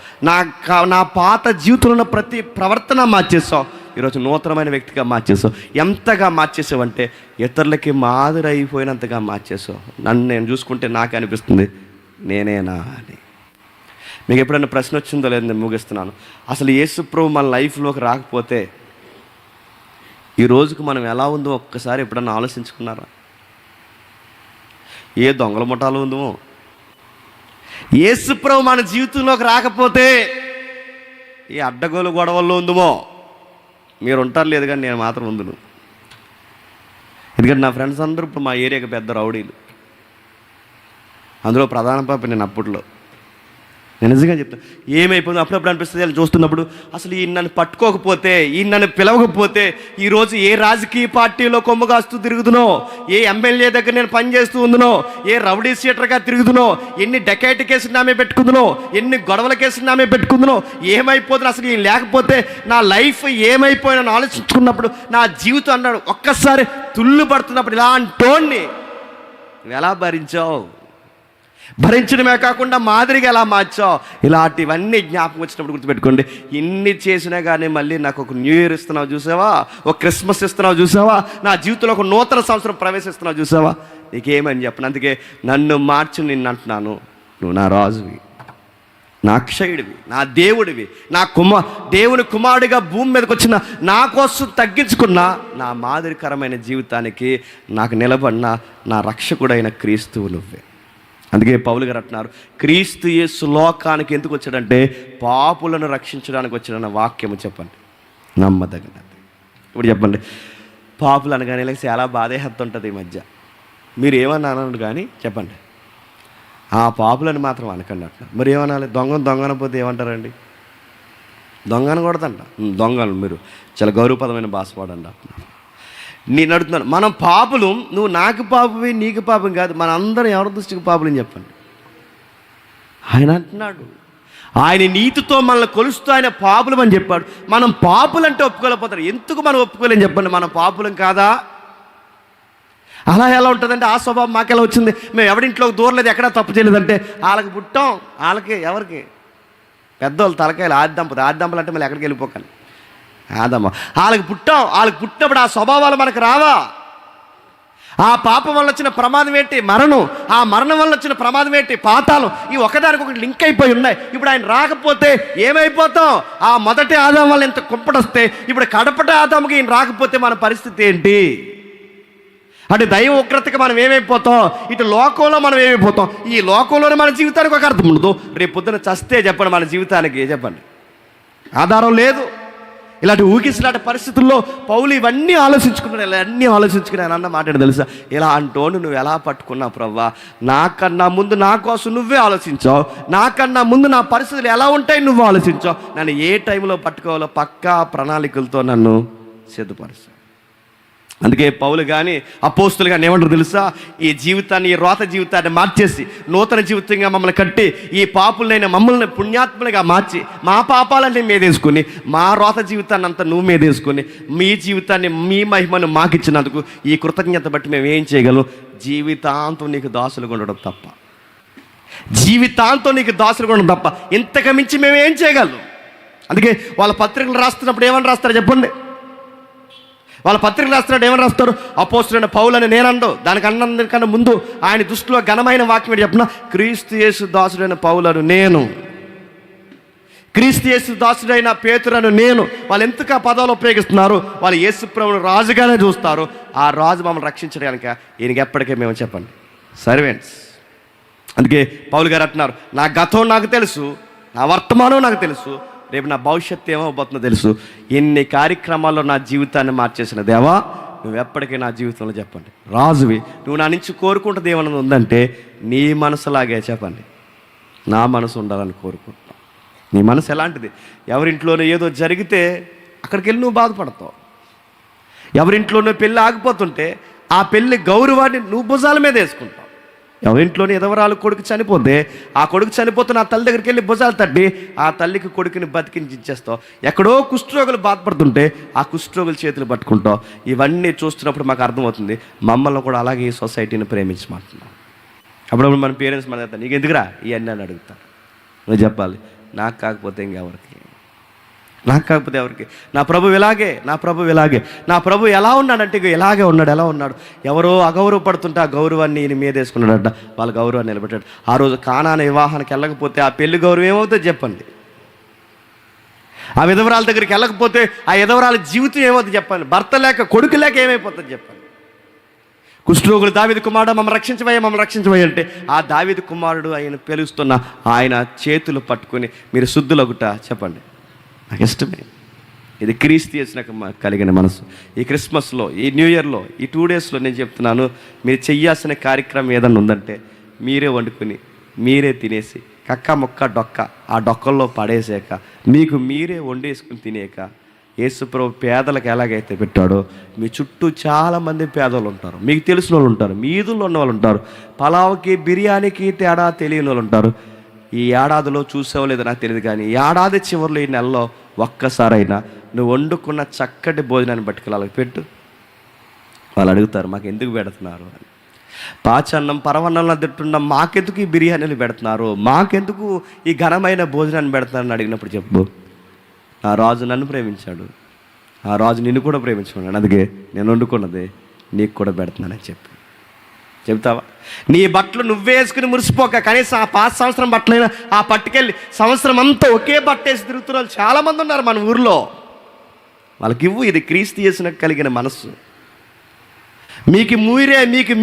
నా పాత జీవితంలో ఉన్న ప్రతి ప్రవర్తన మార్చేసావు. ఈరోజు నూతనమైన వ్యక్తిగా మార్చేసావు. ఎంతగా మార్చేసావు అంటే ఇతరులకి మాదిరి అయిపోయినంతగా మార్చేసావు. నన్ను నేను చూసుకుంటే నాకే అనిపిస్తుంది నేనేనా అని. మీకు ఎప్పుడైనా ప్రశ్న వచ్చిందో లేదో నేను ముగిస్తున్నాను. అసలు యేసు ప్రభు మన లైఫ్లోకి రాకపోతే ఈ రోజుకు మనం ఎలా ఉందో ఒక్కసారి ఎప్పుడన్నా ఆలోచించుకున్నారా? ఏ దొంగల ముఠాలు ఉందో. యేసు ప్రభు మన జీవితంలోకి రాకపోతే ఈ అడ్డగోలు గొడవల్లో ఉందో. మీరు ఉంటారు లేదు, కానీ నేను మాత్రం ఉందును. ఎందుకంటే నా ఫ్రెండ్స్ అందరూ ఇప్పుడు మా ఏరియాకి పెద్ద రౌడీలు. అందులో ప్రధాన పాప నేను అప్పట్లో. నేను నిజంగా చెప్తాను, ఏమైపోయింది అప్పుడప్పుడు అనిపిస్తుంది వాళ్ళు చూస్తున్నప్పుడు, అసలు ఈ నన్ను పట్టుకోకపోతే, ఈ నన్ను పిలవకపోతే ఈరోజు ఏ రాజకీయ పార్టీలో కొమ్ముగాస్తూ తిరుగుతునో, ఏ ఎమ్మెల్యే దగ్గర నేను పనిచేస్తూ ఉందునో, ఏ రౌడీ సీటర్గా తిరుగుతునో, ఎన్ని డకైట్ కేసులు నామే పెట్టుకుందునో, ఎన్ని గొడవల కేసులు నామే పెట్టుకుందునో, ఏమైపోతుంది అసలు ఈ లేకపోతే నా లైఫ్ ఏమైపోయినా ఆలోచించుకున్నప్పుడు, నా జీవితం అన్నాడు ఒక్కసారి తుళ్ళు పడుతున్నప్పుడు ఇలాంటోడిని నువ్వు ఎలా భరించావు? భరించడమే కాకుండా మాదిరిగా ఎలా మార్చావు? ఇలాంటివన్నీ జ్ఞాపకం వచ్చినప్పుడు గుర్తుపెట్టుకోండి. ఇన్ని చేసినా కానీ మళ్ళీ నాకు ఒక న్యూ ఇయర్ ఇస్తున్నావు చూసావా, ఒక క్రిస్మస్ ఇస్తున్నావు చూసావా, నా జీవితంలో ఒక నూతన సంవత్సరం ప్రవేశిస్తున్నావు చూసావా, నీకేమని చెప్పను. అందుకే నన్ను మార్చి నిన్ను అంటున్నాను, నువ్వు నా రాజువి, నా అక్షయుడివి, నా దేవుడివి, నా దేవుని కుమారుడిగా భూమి మీదకి వచ్చిన నా కోసం తగ్గించుకున్న నా మాదిరికరమైన జీవితానికి నాకు నిలబడిన నా రక్షకుడైన క్రీస్తువు నువ్వే. అందుకే పౌలు గారు అంటున్నారు, క్రీస్తు యేసు లోకానికి ఎందుకు వచ్చాడంటే పాపులను రక్షించడానికి వచ్చాడన్న వాక్యము చెప్పండి, నమ్మదగినది. ఇప్పుడు చెప్పండి, పాపులు అనగానే చాలా బాధేహత్త ఉంటుంది ఈ మధ్య. మీరు ఏమన్నా అన్నారు కానీ చెప్పండి, ఆ పాపులని మాత్రం అనకండి అట్లా. మరి ఏమనాలి? దొంగనపోతే ఏమంటారండి? దొంగను కొడతంట. దొంగలు మీరు చాలా గౌరవపదమైన భాష వాడండి అంటున్నారు. నేను అడుగుతున్నాను, మనం పాపులు, నువ్వు నాకు పాపవి నీకు పాపం కాదు, మన అందరం ఎవరి దృష్టికి పాపులని చెప్పండి. ఆయన అంటున్నాడు, ఆయన నీతితో మనల్ని కొలుస్తూ ఆయన పాపులం అని చెప్పాడు. మనం పాపులంటే ఒప్పుకోలేకపోతారు. ఎందుకు మనం ఒప్పుకోలేని చెప్పండి? మనం పాపులం కాదా? అలా ఎలా ఉంటుందంటే ఆ స్వభావం మాకెలా వచ్చింది? మేము ఎవరింట్లోకి దూరలేదు, ఎక్కడా తప్పు చేయలేదంటే వాళ్ళకి పుట్టాం. వాళ్ళకి ఎవరికి? పెద్దవాళ్ళు తలకాయలు ఆద్దంపలు అంటే మళ్ళీ ఎక్కడికి వెళ్ళిపోకండి. ఆదమ్మ వాళ్ళకి పుట్టాం. వాళ్ళకి పుట్టినప్పుడు ఆ స్వభావాలు మనకు రావా? ఆ పాపం వల్ల వచ్చిన ప్రమాదం ఏంటి? మరణం. ఆ మరణం వల్ల వచ్చిన ప్రమాదం ఏంటి? పాతాళం. ఈ ఒకదానికొకటి లింక్ అయిపోయి ఉన్నాయి. ఇప్పుడు ఆయన రాకపోతే ఏమైపోతాం? ఆ మొదటి ఆదాం వల్ల ఇంత కుంపటొస్తే ఇప్పుడు కడపటి ఆదాముకి ఈయన రాకపోతే మన పరిస్థితి ఏంటి? అంటే దైవ ఉగ్రతకి మనం ఏమైపోతాం? ఇటు లోకంలో మనం ఏమైపోతాం? ఈ లోకంలోనే మన జీవితానికి ఒక అర్థం ఉండదు. రేపు పొద్దున చస్తే చెప్పండి మన జీవితానికి, చెప్పండి, ఆధారం లేదు. ఇలాంటి ఊగిసిలాంటి పరిస్థితుల్లో పౌలు ఇవన్నీ ఆలోచించుకున్నాడు. ఇలా అన్నీ ఆలోచించుకుని ఆయన అన్న మాట తెలుసా? ఇలా అంటోను నువ్వు ఎలా పట్టుకున్నావు ప్రవ్వా? నాకన్నా ముందు నా కోసం నువ్వే ఆలోచించావు. నాకన్నా ముందు నా పరిస్థితులు ఎలా ఉంటాయి నువ్వు ఆలోచించావు. నన్ను ఏ టైంలో పట్టుకోవాలో పక్కా ప్రణాళికలతో నన్ను సిద్ధపరుస్తావు. అందుకే పౌలు కానీ అపోస్తులు కానీ ఏమంటారు తెలుసా? ఈ జీవితాన్ని, ఈ రోత జీవితాన్ని మార్చేసి నూతన జీవితంగా మమ్మల్ని కట్టి ఈ పాపులైన మమ్మల్ని పుణ్యాత్ములుగా మార్చి మా పాపాలన్నీ మీదేసుకుని మా రోత జీవితాన్ని అంతా నువ్వు మీదేసుకుని మీ జీవితాన్ని, మీ మహిమను మాకు ఇచ్చినందుకు ఈ కృతజ్ఞత బట్టి మేము ఏం చేయగలం? జీవితాంతం నీకు దాసులుగా ఉండడం తప్ప, జీవితాంతం నీకు దాసులుగా ఉండడం తప్ప ఇంతకు మించి మేము ఏం చేయగలం? అందుకే వాళ్ళ పత్రికలు రాస్తున్నప్పుడు ఏమని రాస్తారో చెప్పండి? వాళ్ళ పత్రికలు రాస్తున్నట్టు ఏమని రాస్తారు? అపోస్తులైన పౌలు అని నేనండు. దానికి అన్నందుకన్నా ముందు ఆయన దృష్టిలో ఘనమైన వాక్యం చెప్పిన క్రీస్తు యేసు దాసుడైన పౌలను నేను, క్రీస్తు యేసు దాసుడైన పేతురను నేను. వాళ్ళు ఎందుకు ఆ పదాలు ఉపయోగిస్తున్నారు? వాళ్ళు యేసు ప్రభువును రాజుగానే చూస్తారు. ఆ రాజు మమ్మల్ని రక్షించడానికి ఈయనకి ఎప్పటికే మేము చెప్పండి సర్వెంట్స్. అందుకే పౌలు గారు అంటున్నారు, నా గతం నాకు తెలుసు, నా వర్తమానం నాకు తెలుసు, రేపు నా భవిష్యత్తు ఏమవుతుందో తెలుసు. ఎన్ని కార్యక్రమాల్లో నా జీవితాన్ని మార్చేసిన దేవా, నువ్వు ఎప్పటికీ నా జీవితంలో చెప్పండి రాజువి. నువ్వు నా నుంచి కోరుకుంటుంది ఏమన్నా ఉందంటే నీ మనసులాగే చెప్పండి, నా మనసు ఉండాలని కోరుకుంటున్నావు. నీ మనసు ఎలాంటిది? ఎవరింట్లోనూ ఏదో జరిగితే అక్కడికి వెళ్ళి నువ్వు బాధపడతావు. ఎవరింట్లోనూ పెళ్ళి ఆగిపోతుంటే ఆ పెళ్ళి గౌరవాన్ని నువ్వు భుజాల మీద వేసుకుంటావు. ఎవరింట్లోని ఎదవరాలు కొడుకు చనిపోతే ఆ కొడుకు చనిపోతున్న ఆ తల్లి దగ్గరికి వెళ్ళి భుజాలు తట్టి ఆ తల్లికి కొడుకుని బతికించి ఇచ్చేస్తావు. ఎక్కడో కుష్ఠరోగులు బాధపడుతుంటే ఆ కుష్ఠరోగుల చేతులు పట్టుకుంటావు. ఇవన్నీ చూస్తున్నప్పుడు మాకు అర్థమవుతుంది మమ్మల్ని కూడా అలాగే ఈ సొసైటీని ప్రేమించమంటున్నాం. అప్పుడప్పుడు మన పేరెంట్స్ మన చెప్తాను, నీకు ఎందుకురా ఇవన్నీ అని అడుగుతారు. నువ్వు చెప్పాలి, నాకు కాకపోతే ఇంకెవరికి, నాకు కాకపోతే ఎవరికి? నా ప్రభు ఇలాగే, నా ప్రభు ఇలాగే. నా ప్రభు ఎలా ఉన్నాడంటే ఇలాగే ఉన్నాడు. ఎలా ఉన్నాడు? ఎవరో అగౌరవపడుతుంటే ఆ గౌరవాన్ని ఈయన మీద వేసుకున్నాడట. వాళ్ళ గౌరవాన్ని నిలబెట్టాడు. ఆ రోజు కానాన వివాహానికి వెళ్ళకపోతే ఆ పెళ్లి గౌరవం ఏమవుతుందో చెప్పండి? ఆ విధవరాల దగ్గరికి వెళ్ళకపోతే ఆ విధవరాల జీవితం ఏమవుతుంది చెప్పండి? భర్త లేక కొడుకు లేక ఏమైపోతుంది చెప్పండి? కుష్ఠరోగులు దావీదు కుమారుడు మమ్మల్ని రక్షించవయ్యా, మమ్మల్ని రక్షించవయ్య అంటే ఆ దావీదు కుమారుడు ఆయన పిలుస్తున్న ఆయన చేతులు పట్టుకొని మీరు శుద్ధులగుట చెప్పండి. నాకు ఇష్టమే. ఇది క్రీస్తు యేసునకు కలిగిన మనసు. ఈ క్రిస్మస్లో, ఈ న్యూ ఇయర్లో, ఈ 2 డేస్లో నేను చెప్తున్నాను, మీరు చెయ్యాల్సిన కార్యక్రమం ఏదన్నా ఉందంటే మీరే వండుకొని మీరే తినేసి కక్క మొక్క డొక్క ఆ డొక్కల్లో పడేసాక మీకు మీరే వండేసుకుని తినేక యేసుప్రభు పేదలకు ఎలాగైతే పెట్టాడో మీ చుట్టూ చాలామంది పేదలు ఉంటారు, మీకు తెలిసిన వాళ్ళు ఉంటారు, మీదుల్లో ఉన్న వాళ్ళు ఉంటారు, పలావ్కి బిర్యానీకి తేడా తెలియని వాళ్ళు ఉంటారు. ఈ ఏడాదిలో చూసావో లేదో నాకు తెలియదు, కానీ ఈ ఏడాది చివరిలో ఈ నెలలో ఒక్కసారైనా నువ్వు వండుకున్న చక్కటి భోజనాన్ని పట్టుకెళ్ళాలి పెట్టు. వాళ్ళు అడుగుతారు మాకు ఎందుకు పెడుతున్నారు అని. పాచన్నం పరవన్నంలో తింటున్న మాకెందుకు ఈ బిర్యానీలు పెడుతున్నారు, మాకెందుకు ఈ ఘనమైన భోజనాన్ని పెడుతున్నారని అడిగినప్పుడు చెప్పు, ఆ రాజు నన్ను ప్రేమించాడు, ఆ రాజు నిన్ను కూడా ప్రేమించుకున్నాడు, అందుకే నేను వండుకున్నది నీకు కూడా పెడుతున్నానని చెప్పు. చెప్తావా? నీ బట్టలు నువ్వే వేసుకుని మురిసిపోక కనీసం ఆ 5 సంవత్సరం బట్టలైనా ఆ పట్టుకెళ్ళి సంవత్సరం అంతా ఒకే బట్ట వేసి తిరుగుతున్న వాళ్ళు చాలామంది ఉన్నారు మన ఊర్లో. వాళ్ళకి ఇవ్వు. ఇది క్రీస్తు యేసునకు కలిగిన మనస్సు. మీకు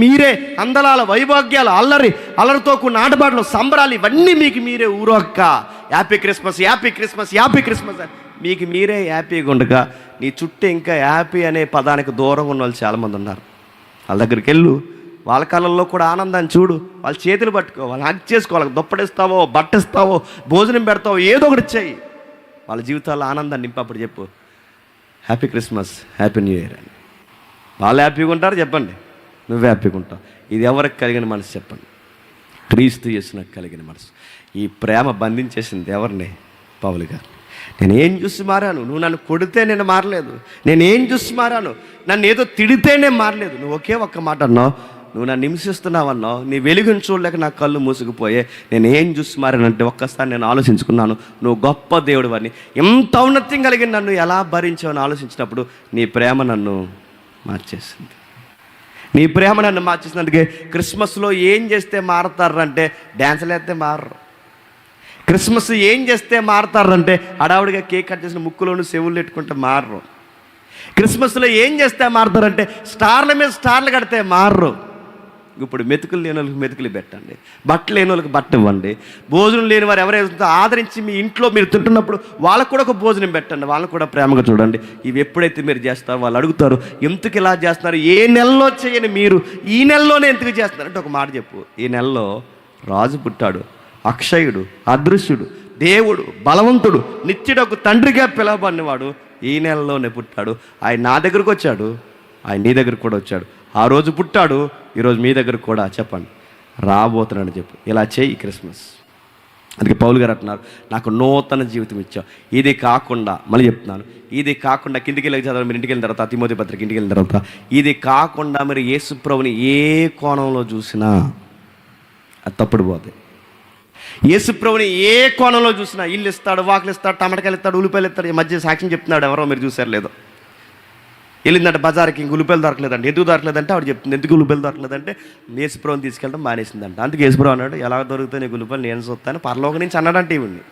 మీరే అందలాల వైభోగ్యాలు, అల్లరితో కూడిన ఆటపాటలు, సంబరాలు, ఇవన్నీ మీకు మీరే ఊరొక్క happy Christmas, happy Christmas, happy Christmas అని మీకు మీరే హ్యాపీగా ఉండగా నీ చుట్టూ ఇంకా హ్యాపీ అనే పదానికి దూరంగా ఉన్న వాళ్ళు చాలామంది ఉన్నారు. వాళ్ళ దగ్గరికి వెళ్ళు, వాళ్ళ కళ్ళల్లో కూడా ఆనందాన్ని చూడు. వాళ్ళ చేతులు పట్టుకో, వాళ్ళు హక్ చేసుకో, వాళ్ళకి దుప్పటిస్తావో, బట్టిస్తావో, భోజనం పెడతావో, ఏదో ఒకటి చెయ్యి. వాళ్ళ జీవితాల్లో ఆనందాన్ని నింపప్పుడు చెప్పు, happy Christmas, happy new year అని. వాళ్ళు హ్యాపీగా ఉంటారు, చెప్పండి. నువ్వు హ్యాపీగా ఉంటావు. ఇది ఎవరికి కలిగిన మనసు చెప్పండి? క్రీస్తు యేసునకు కలిగిన మనసు. ఈ ప్రేమ బంధించేసింది ఎవరిని? పౌలు గారు. నేను ఏం చూసి మారాను? నువ్వు నన్ను కొడితే నేను మారలేదు. నేను ఏం చూసి మారాను? నన్ను ఏదో తిడితే నేను మారలేదు. నువ్వు ఒకే ఒక్క మాట అన్నావు, నువ్వు నన్ను హింసిస్తున్నావన్నావు, నీ వెలుగుని చూడలేక నా కళ్ళు మూసుకుపోయే. నేను ఏం చూసి మారానంటే ఒక్కసారి నేను ఆలోచించుకున్నాను, నువ్వు గొప్ప దేవుడు అని. ఎంత ఔన్నత్యం కలిగిన నన్ను ఎలా భరించావని ఆలోచించినప్పుడు నీ ప్రేమ నన్ను మార్చేసింది. నీ ప్రేమ నన్ను మార్చేసినందుకే క్రిస్మస్లో ఏం చేస్తే మారతారంటే డ్యాన్సులు వేస్తే మారరు. క్రిస్మస్ ఏం చేస్తే మారతారంటే హడావుడిగా కేక్ కట్ చేసిన ముక్కులోను చెవులు పెట్టుకుంటే మారరు. క్రిస్మస్లో ఏం చేస్తే మారతారంటే స్టార్ల మీద స్టార్లు కడితే మారరు. ఇప్పుడు మెతుకులు లేని వాళ్ళకి మెతుకులు పెట్టండి, బట్టలు లేని వాళ్ళకి బట్ట ఇవ్వండి, భోజనం లేని వారు ఎవరైతే ఆదరించి మీ ఇంట్లో మీరు తింటున్నప్పుడు వాళ్ళకు కూడా ఒక భోజనం పెట్టండి, వాళ్ళకు కూడా ప్రేమగా చూడండి. ఇవి ఎప్పుడైతే మీరు చేస్తారో వాళ్ళు అడుగుతారు, ఎందుకు ఇలా చేస్తున్నారు? ఏ నెలలో చేయని మీరు ఈ నెలలోనే ఎందుకు చేస్తున్నారు అంటే ఒక మాట చెప్పు, ఈ నెలలో రాజు పుట్టాడు, అక్షయుడు, అదృశ్యుడు, దేవుడు, బలవంతుడు, నిత్యుడొక తండ్రిగా పిలవబడినవాడు ఈ నెలలోనే పుట్టాడు. ఆయన నా దగ్గరకు వచ్చాడు, ఆయన నీ దగ్గరకు కూడా వచ్చాడు. ఆ రోజు పుట్టాడు, ఈరోజు మీ దగ్గరకు కూడా చెప్పండి రాబోతున్నాడు చెప్పు. ఇలా చేయి క్రిస్మస్. అందుకే పౌలు గారు అంటున్నారు, నాకు నూతన జీవితం ఇచ్చావు. ఇది కాకుండా మళ్ళీ చెప్తున్నాను, ఇది కాకుండా కిందికి వెళ్ళి చదవాలి. మీరు ఇంటికి వెళ్ళిన తర్వాత తిమోతి పత్రిక ఇంటికి వెళ్ళిన తర్వాత ఇది కాకుండా మీరు యేసు ప్రభుని ఏ కోణంలో చూసినా అది తప్పుడు పోతే. యేసు ప్రభుని ఏ కోణంలో చూసినా, ఇల్లు ఇస్తాడు, వాకులు ఇస్తాడు, టమాటకాయలు ఇస్తాడు, ఉల్లిపాయలు ఇస్తాడు. ఈ మధ్య సాక్ష్యం చెప్తున్నాడు, ఎవరో మీరు చూసారు లేదో, వెళ్ళిందంటే బజార్కి ఇంక ఉల్లిపాయలు దొరకలేదంటే. ఎందుకు దొరకలేదంటే ఆవిడ చెప్తుంది, ఎందుకు ఉల్లిపాయలు దొరకలేదంటే యేసుప్రభుని తీసుకెళ్ళడం మానేసిందంట. అందుకు యేసుప్రభు అన్నాడు, ఎలా దొరుకుతాయి నీకు ఉల్లిపాయలు, నేను చూస్తాను పరలోకం నుంచి అన్నాడంటే ఇవన్నీ.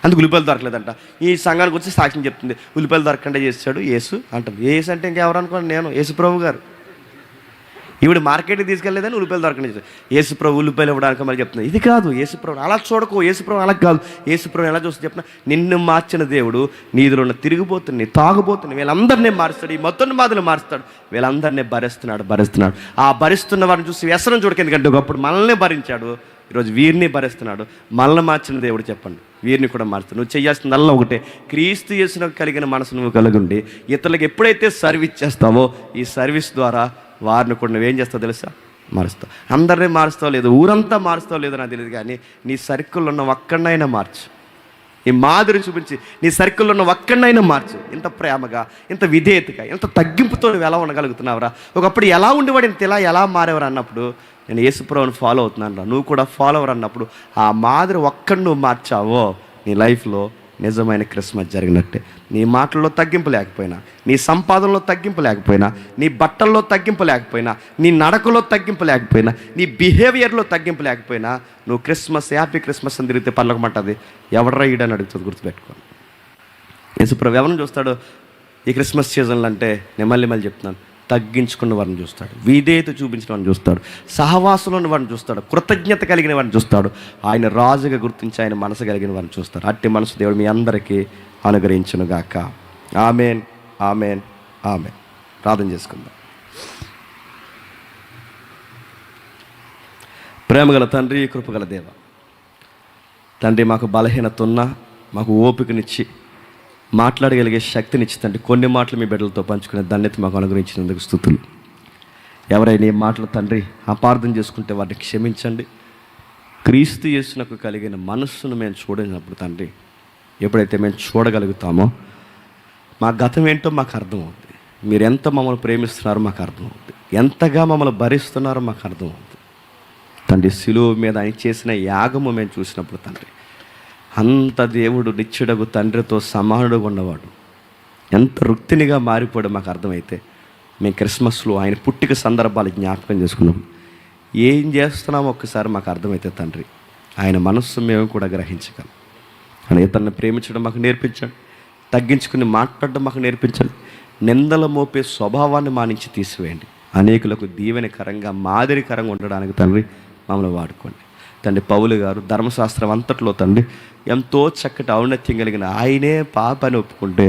అందుకు ఉల్లిపాయలు దొరకలేదంట. ఈ సంఘానికి వచ్చి సాక్ష్యం చెప్తుంది, ఉల్లిపాయలు దొరకకుండా చేస్తాడు యేసు అంటుంది. యేసు అంటే ఇంకెవరు అనుకోండి, నేను యేసుప్రభు గారు. ఈవిడ మార్కెట్కి తీసుకెళ్ళలేదని ఉల్లిపాయలు దొరకలేదు. యేసుప్రభు ఉల్లిపాయలు ఇవ్వడానికి మళ్ళీ చెప్తున్నాను. ఇది కాదు యేసుప్రభు అలా చూడకు, యేసుప్రభు అలా కాదు. యేసుప్రభు ఎలా చూస్తే చెప్తున్నా, నిన్ను మార్చిన దేవుడు నీదిలో ఉన్న తిరిగిపోతుంది, తాగుబోతుంది, వీళ్ళందరినీ మారుస్తాడు, ఈ మొత్తం మాదిరి మారుస్తాడు, వీళ్ళందరినీ భరిస్తున్నాడు. ఆ భరిస్తున్న వారిని చూసి వ్యసనం చూడక, ఎందుకంటే ఒకప్పుడు మనల్ని భరించాడు, ఈరోజు వీరిని భరిస్తున్నాడు. మనల్ని మార్చిన దేవుడు చెప్పండి, వీరిని కూడా మారుస్తాడు. నువ్వు చేయాల్సిందల్లా ఒకటే, క్రీస్తు యేసునకు కలిగిన మనసు నువ్వు కలుగుండి ఇతరులకు ఎప్పుడైతే సర్వీస్ చేస్తావో ఈ సర్వీస్ ద్వారా వారిని కూడా నువ్వేం చేస్తావు తెలుసా? మారుస్తావు. అందరినీ మారుస్తావు లేదు, ఊరంతా మారుస్తావు లేదో నాకు తెలియదు, కానీ నీ సర్కిల్లో ఉన్న ఒక్కడినైనా మార్చు. ఈ మాదిరి చూపించి నీ సర్కిల్లో ఉన్న ఒక్కడినైనా మార్చు. ఇంత ప్రేమగా, ఇంత విధేయతగా, ఇంత తగ్గింపుతో నువ్వు ఎలా ఉండగలుగుతున్నావురా? ఒకప్పుడు ఎలా ఉండేవాడు, ఇంత ఎలా మారేవారు అన్నప్పుడు నేను యేసుప్రభుని ఫాలో అవుతున్నాను రా, నువ్వు కూడా ఫాలో అవరు అన్నప్పుడు ఆ మాదిరి ఒక్కడిని నువ్వు మార్చావో నీ లైఫ్లో నిజమైన క్రిస్మస్ జరిగినట్టే. నీ మాటల్లో తగ్గింపు లేకపోయినా, నీ సంపాదనలో తగ్గింపు లేకపోయినా, నీ బట్టల్లో తగ్గింపు లేకపోయినా, నీ నడకలో తగ్గింపు లేకపోయినా, నీ బిహేవియర్లో తగ్గింపు లేకపోయినా, నువ్వు క్రిస్మస్ హ్యాపీ క్రిస్మస్ అని తిరిగితే పర్లకమంటది ఎవడరా ఈడని అడుగుతుంది. గుర్తుపెట్టుకోండి. యేసుప్రభు ఎవరిని చూస్తాడు ఈ క్రిస్మస్ సీజన్లో అంటే నేను మళ్ళీ చెప్తున్నాను, తగ్గించుకున్న వారిని చూస్తాడు, విధేయత చూపించిన వారిని చూస్తాడు, సహవాసంలో ఉన్న వారిని చూస్తాడు, కృతజ్ఞత కలిగిన వారిని చూస్తాడు, ఆయన రాజుగా గుర్తించి ఆయన మనసు కలిగిన వారిని చూస్తాడు. అట్టి మనసు దేవుడు మీ అందరికీ అనుగ్రహించునుగాక. Amen, amen, amen. ప్రార్థన చేసుకుందాం. ప్రేమగల తండ్రి, కృపగల దేవ తండ్రి, మాకు బలహీనత ఉన్నా మాకు ఓపికనిచ్చి మాట్లాడగలిగే శక్తినిచ్చి తండ్రి కొన్ని మాటలు మీ బిడ్డలతో పంచుకునే ధన్యత మాకు అనుగ్రహించినందుకు స్తుతులు. ఎవరైనా ఈ మాటలు తండ్రి అపార్థం చేసుకుంటే వాటిని క్షమించండి. క్రీస్తు యేసునకు కలిగిన మనస్సును మేము చూడనప్పుడు తండ్రి, ఎప్పుడైతే మేము చూడగలుగుతామో మా గతం ఏంటో మాకు అర్థమవుతుంది, మీరు ఎంత మమ్మల్ని ప్రేమిస్తున్నారో మాకు అర్థమవుతుంది, ఎంతగా మమ్మల్ని భరిస్తున్నారో మాకు అర్థమవుతుంది తండ్రి. శిలువ మీద ఆయన చేసిన యాగము మేము చూసినప్పుడు తండ్రి, అంత దేవుడు నిత్యుడగు తండ్రితో సమానుడుగా ఉన్నవాడు ఎంత రుక్తినిగా మారిపోయాడు మాకు అర్థమైతే, మేము క్రిస్మస్లో ఆయన పుట్టిక సందర్భాలు జ్ఞాపకం చేసుకున్నాం. ఏం చేస్తున్నామో ఒక్కసారి మాకు అర్థమైతే తండ్రి, ఆయన మనస్సు మేము కూడా గ్రహించగలం. ఆయన ఇతరులను ప్రేమించడం మాకు నేర్పించండి, తగ్గించుకుని మాట్లాడడం మాకు నేర్పించండి, నిందల మోపే స్వభావాన్ని మా నుంచి తీసివేయండి. అనేకులకు దీవెనకరంగా మాదిరికరంగా ఉండడానికి తండ్రి మమ్మల్ని వాడుకోండి. తండ్రి పౌలు గారు ధర్మశాస్త్రం అంతట్లో తండ్రి ఎంతో చక్కటి ఔన్నత్యం కలిగిన ఆయనే పాపని ఒప్పుకుంటే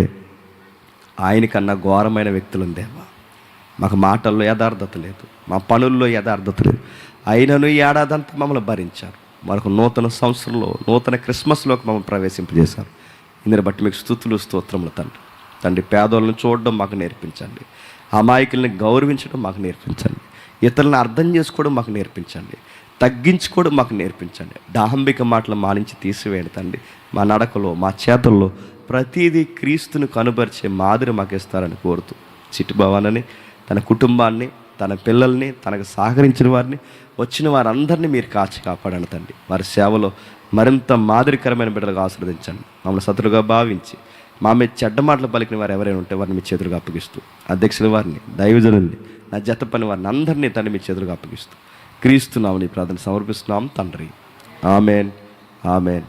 ఆయనకన్నా ఘోరమైన వ్యక్తులు దేవా మాకు మాటల్లో యథార్థత లేదు, మా పనుల్లో యథార్థత లేదు. అయినను ఈ ఏడాదంతా మమ్మల్ని భరించారు. మరొక నూతన సంవత్సరంలో, నూతన క్రిస్మస్లోకి మమ్మల్ని ప్రవేశింపజేశారు. ఇందుని బట్టి మీకు స్తుతులు, స్తోత్రములు తండ్రి. పేదోళ్ళని చూడడం మాకు నేర్పించండి. అమాయకుల్ని గౌరవించడం మాకు నేర్పించండి. ఇతరులను అర్థం చేసుకోవడం మాకు నేర్పించండి. తగ్గించుకోవడం మాకు నేర్పించండి. డాంబిక మాటలు మానించి తీసివేయండి తండ్రి. మా నడకలో, మా చేతల్లో ప్రతిదీ క్రీస్తుని కనుపరిచే మాదిరి మాకు ఇస్తారని కోరుతూ, చిట్టి భవానని, తన కుటుంబాన్ని, తన పిల్లల్ని, తనకు సహకరించిన వారిని, వచ్చిన వారందరినీ మీరు కాచి కాపాడండి తండ్రి. వారి సేవలో మరింత మాదిరికరమైన బిడ్డలుగా ఆశీర్వదించండి. మమ్మల్ని శత్రుగా భావించి మా మీద చెడ్డ మాటలు పలికిన వారు ఎవరైనా ఉంటే వారిని మీ చేతులుగా అప్పగిస్తూ, అధ్యక్షుల వారిని, దైవజనుల్ని, నా జత పని వారిని అందరినీ తండ్రి మీ చేతులుగా అప్పగిస్తూ, క్రీస్తు నామమున ఈ ప్రార్థన సమర్పిస్తున్నాం తండ్రి. Amen, amen.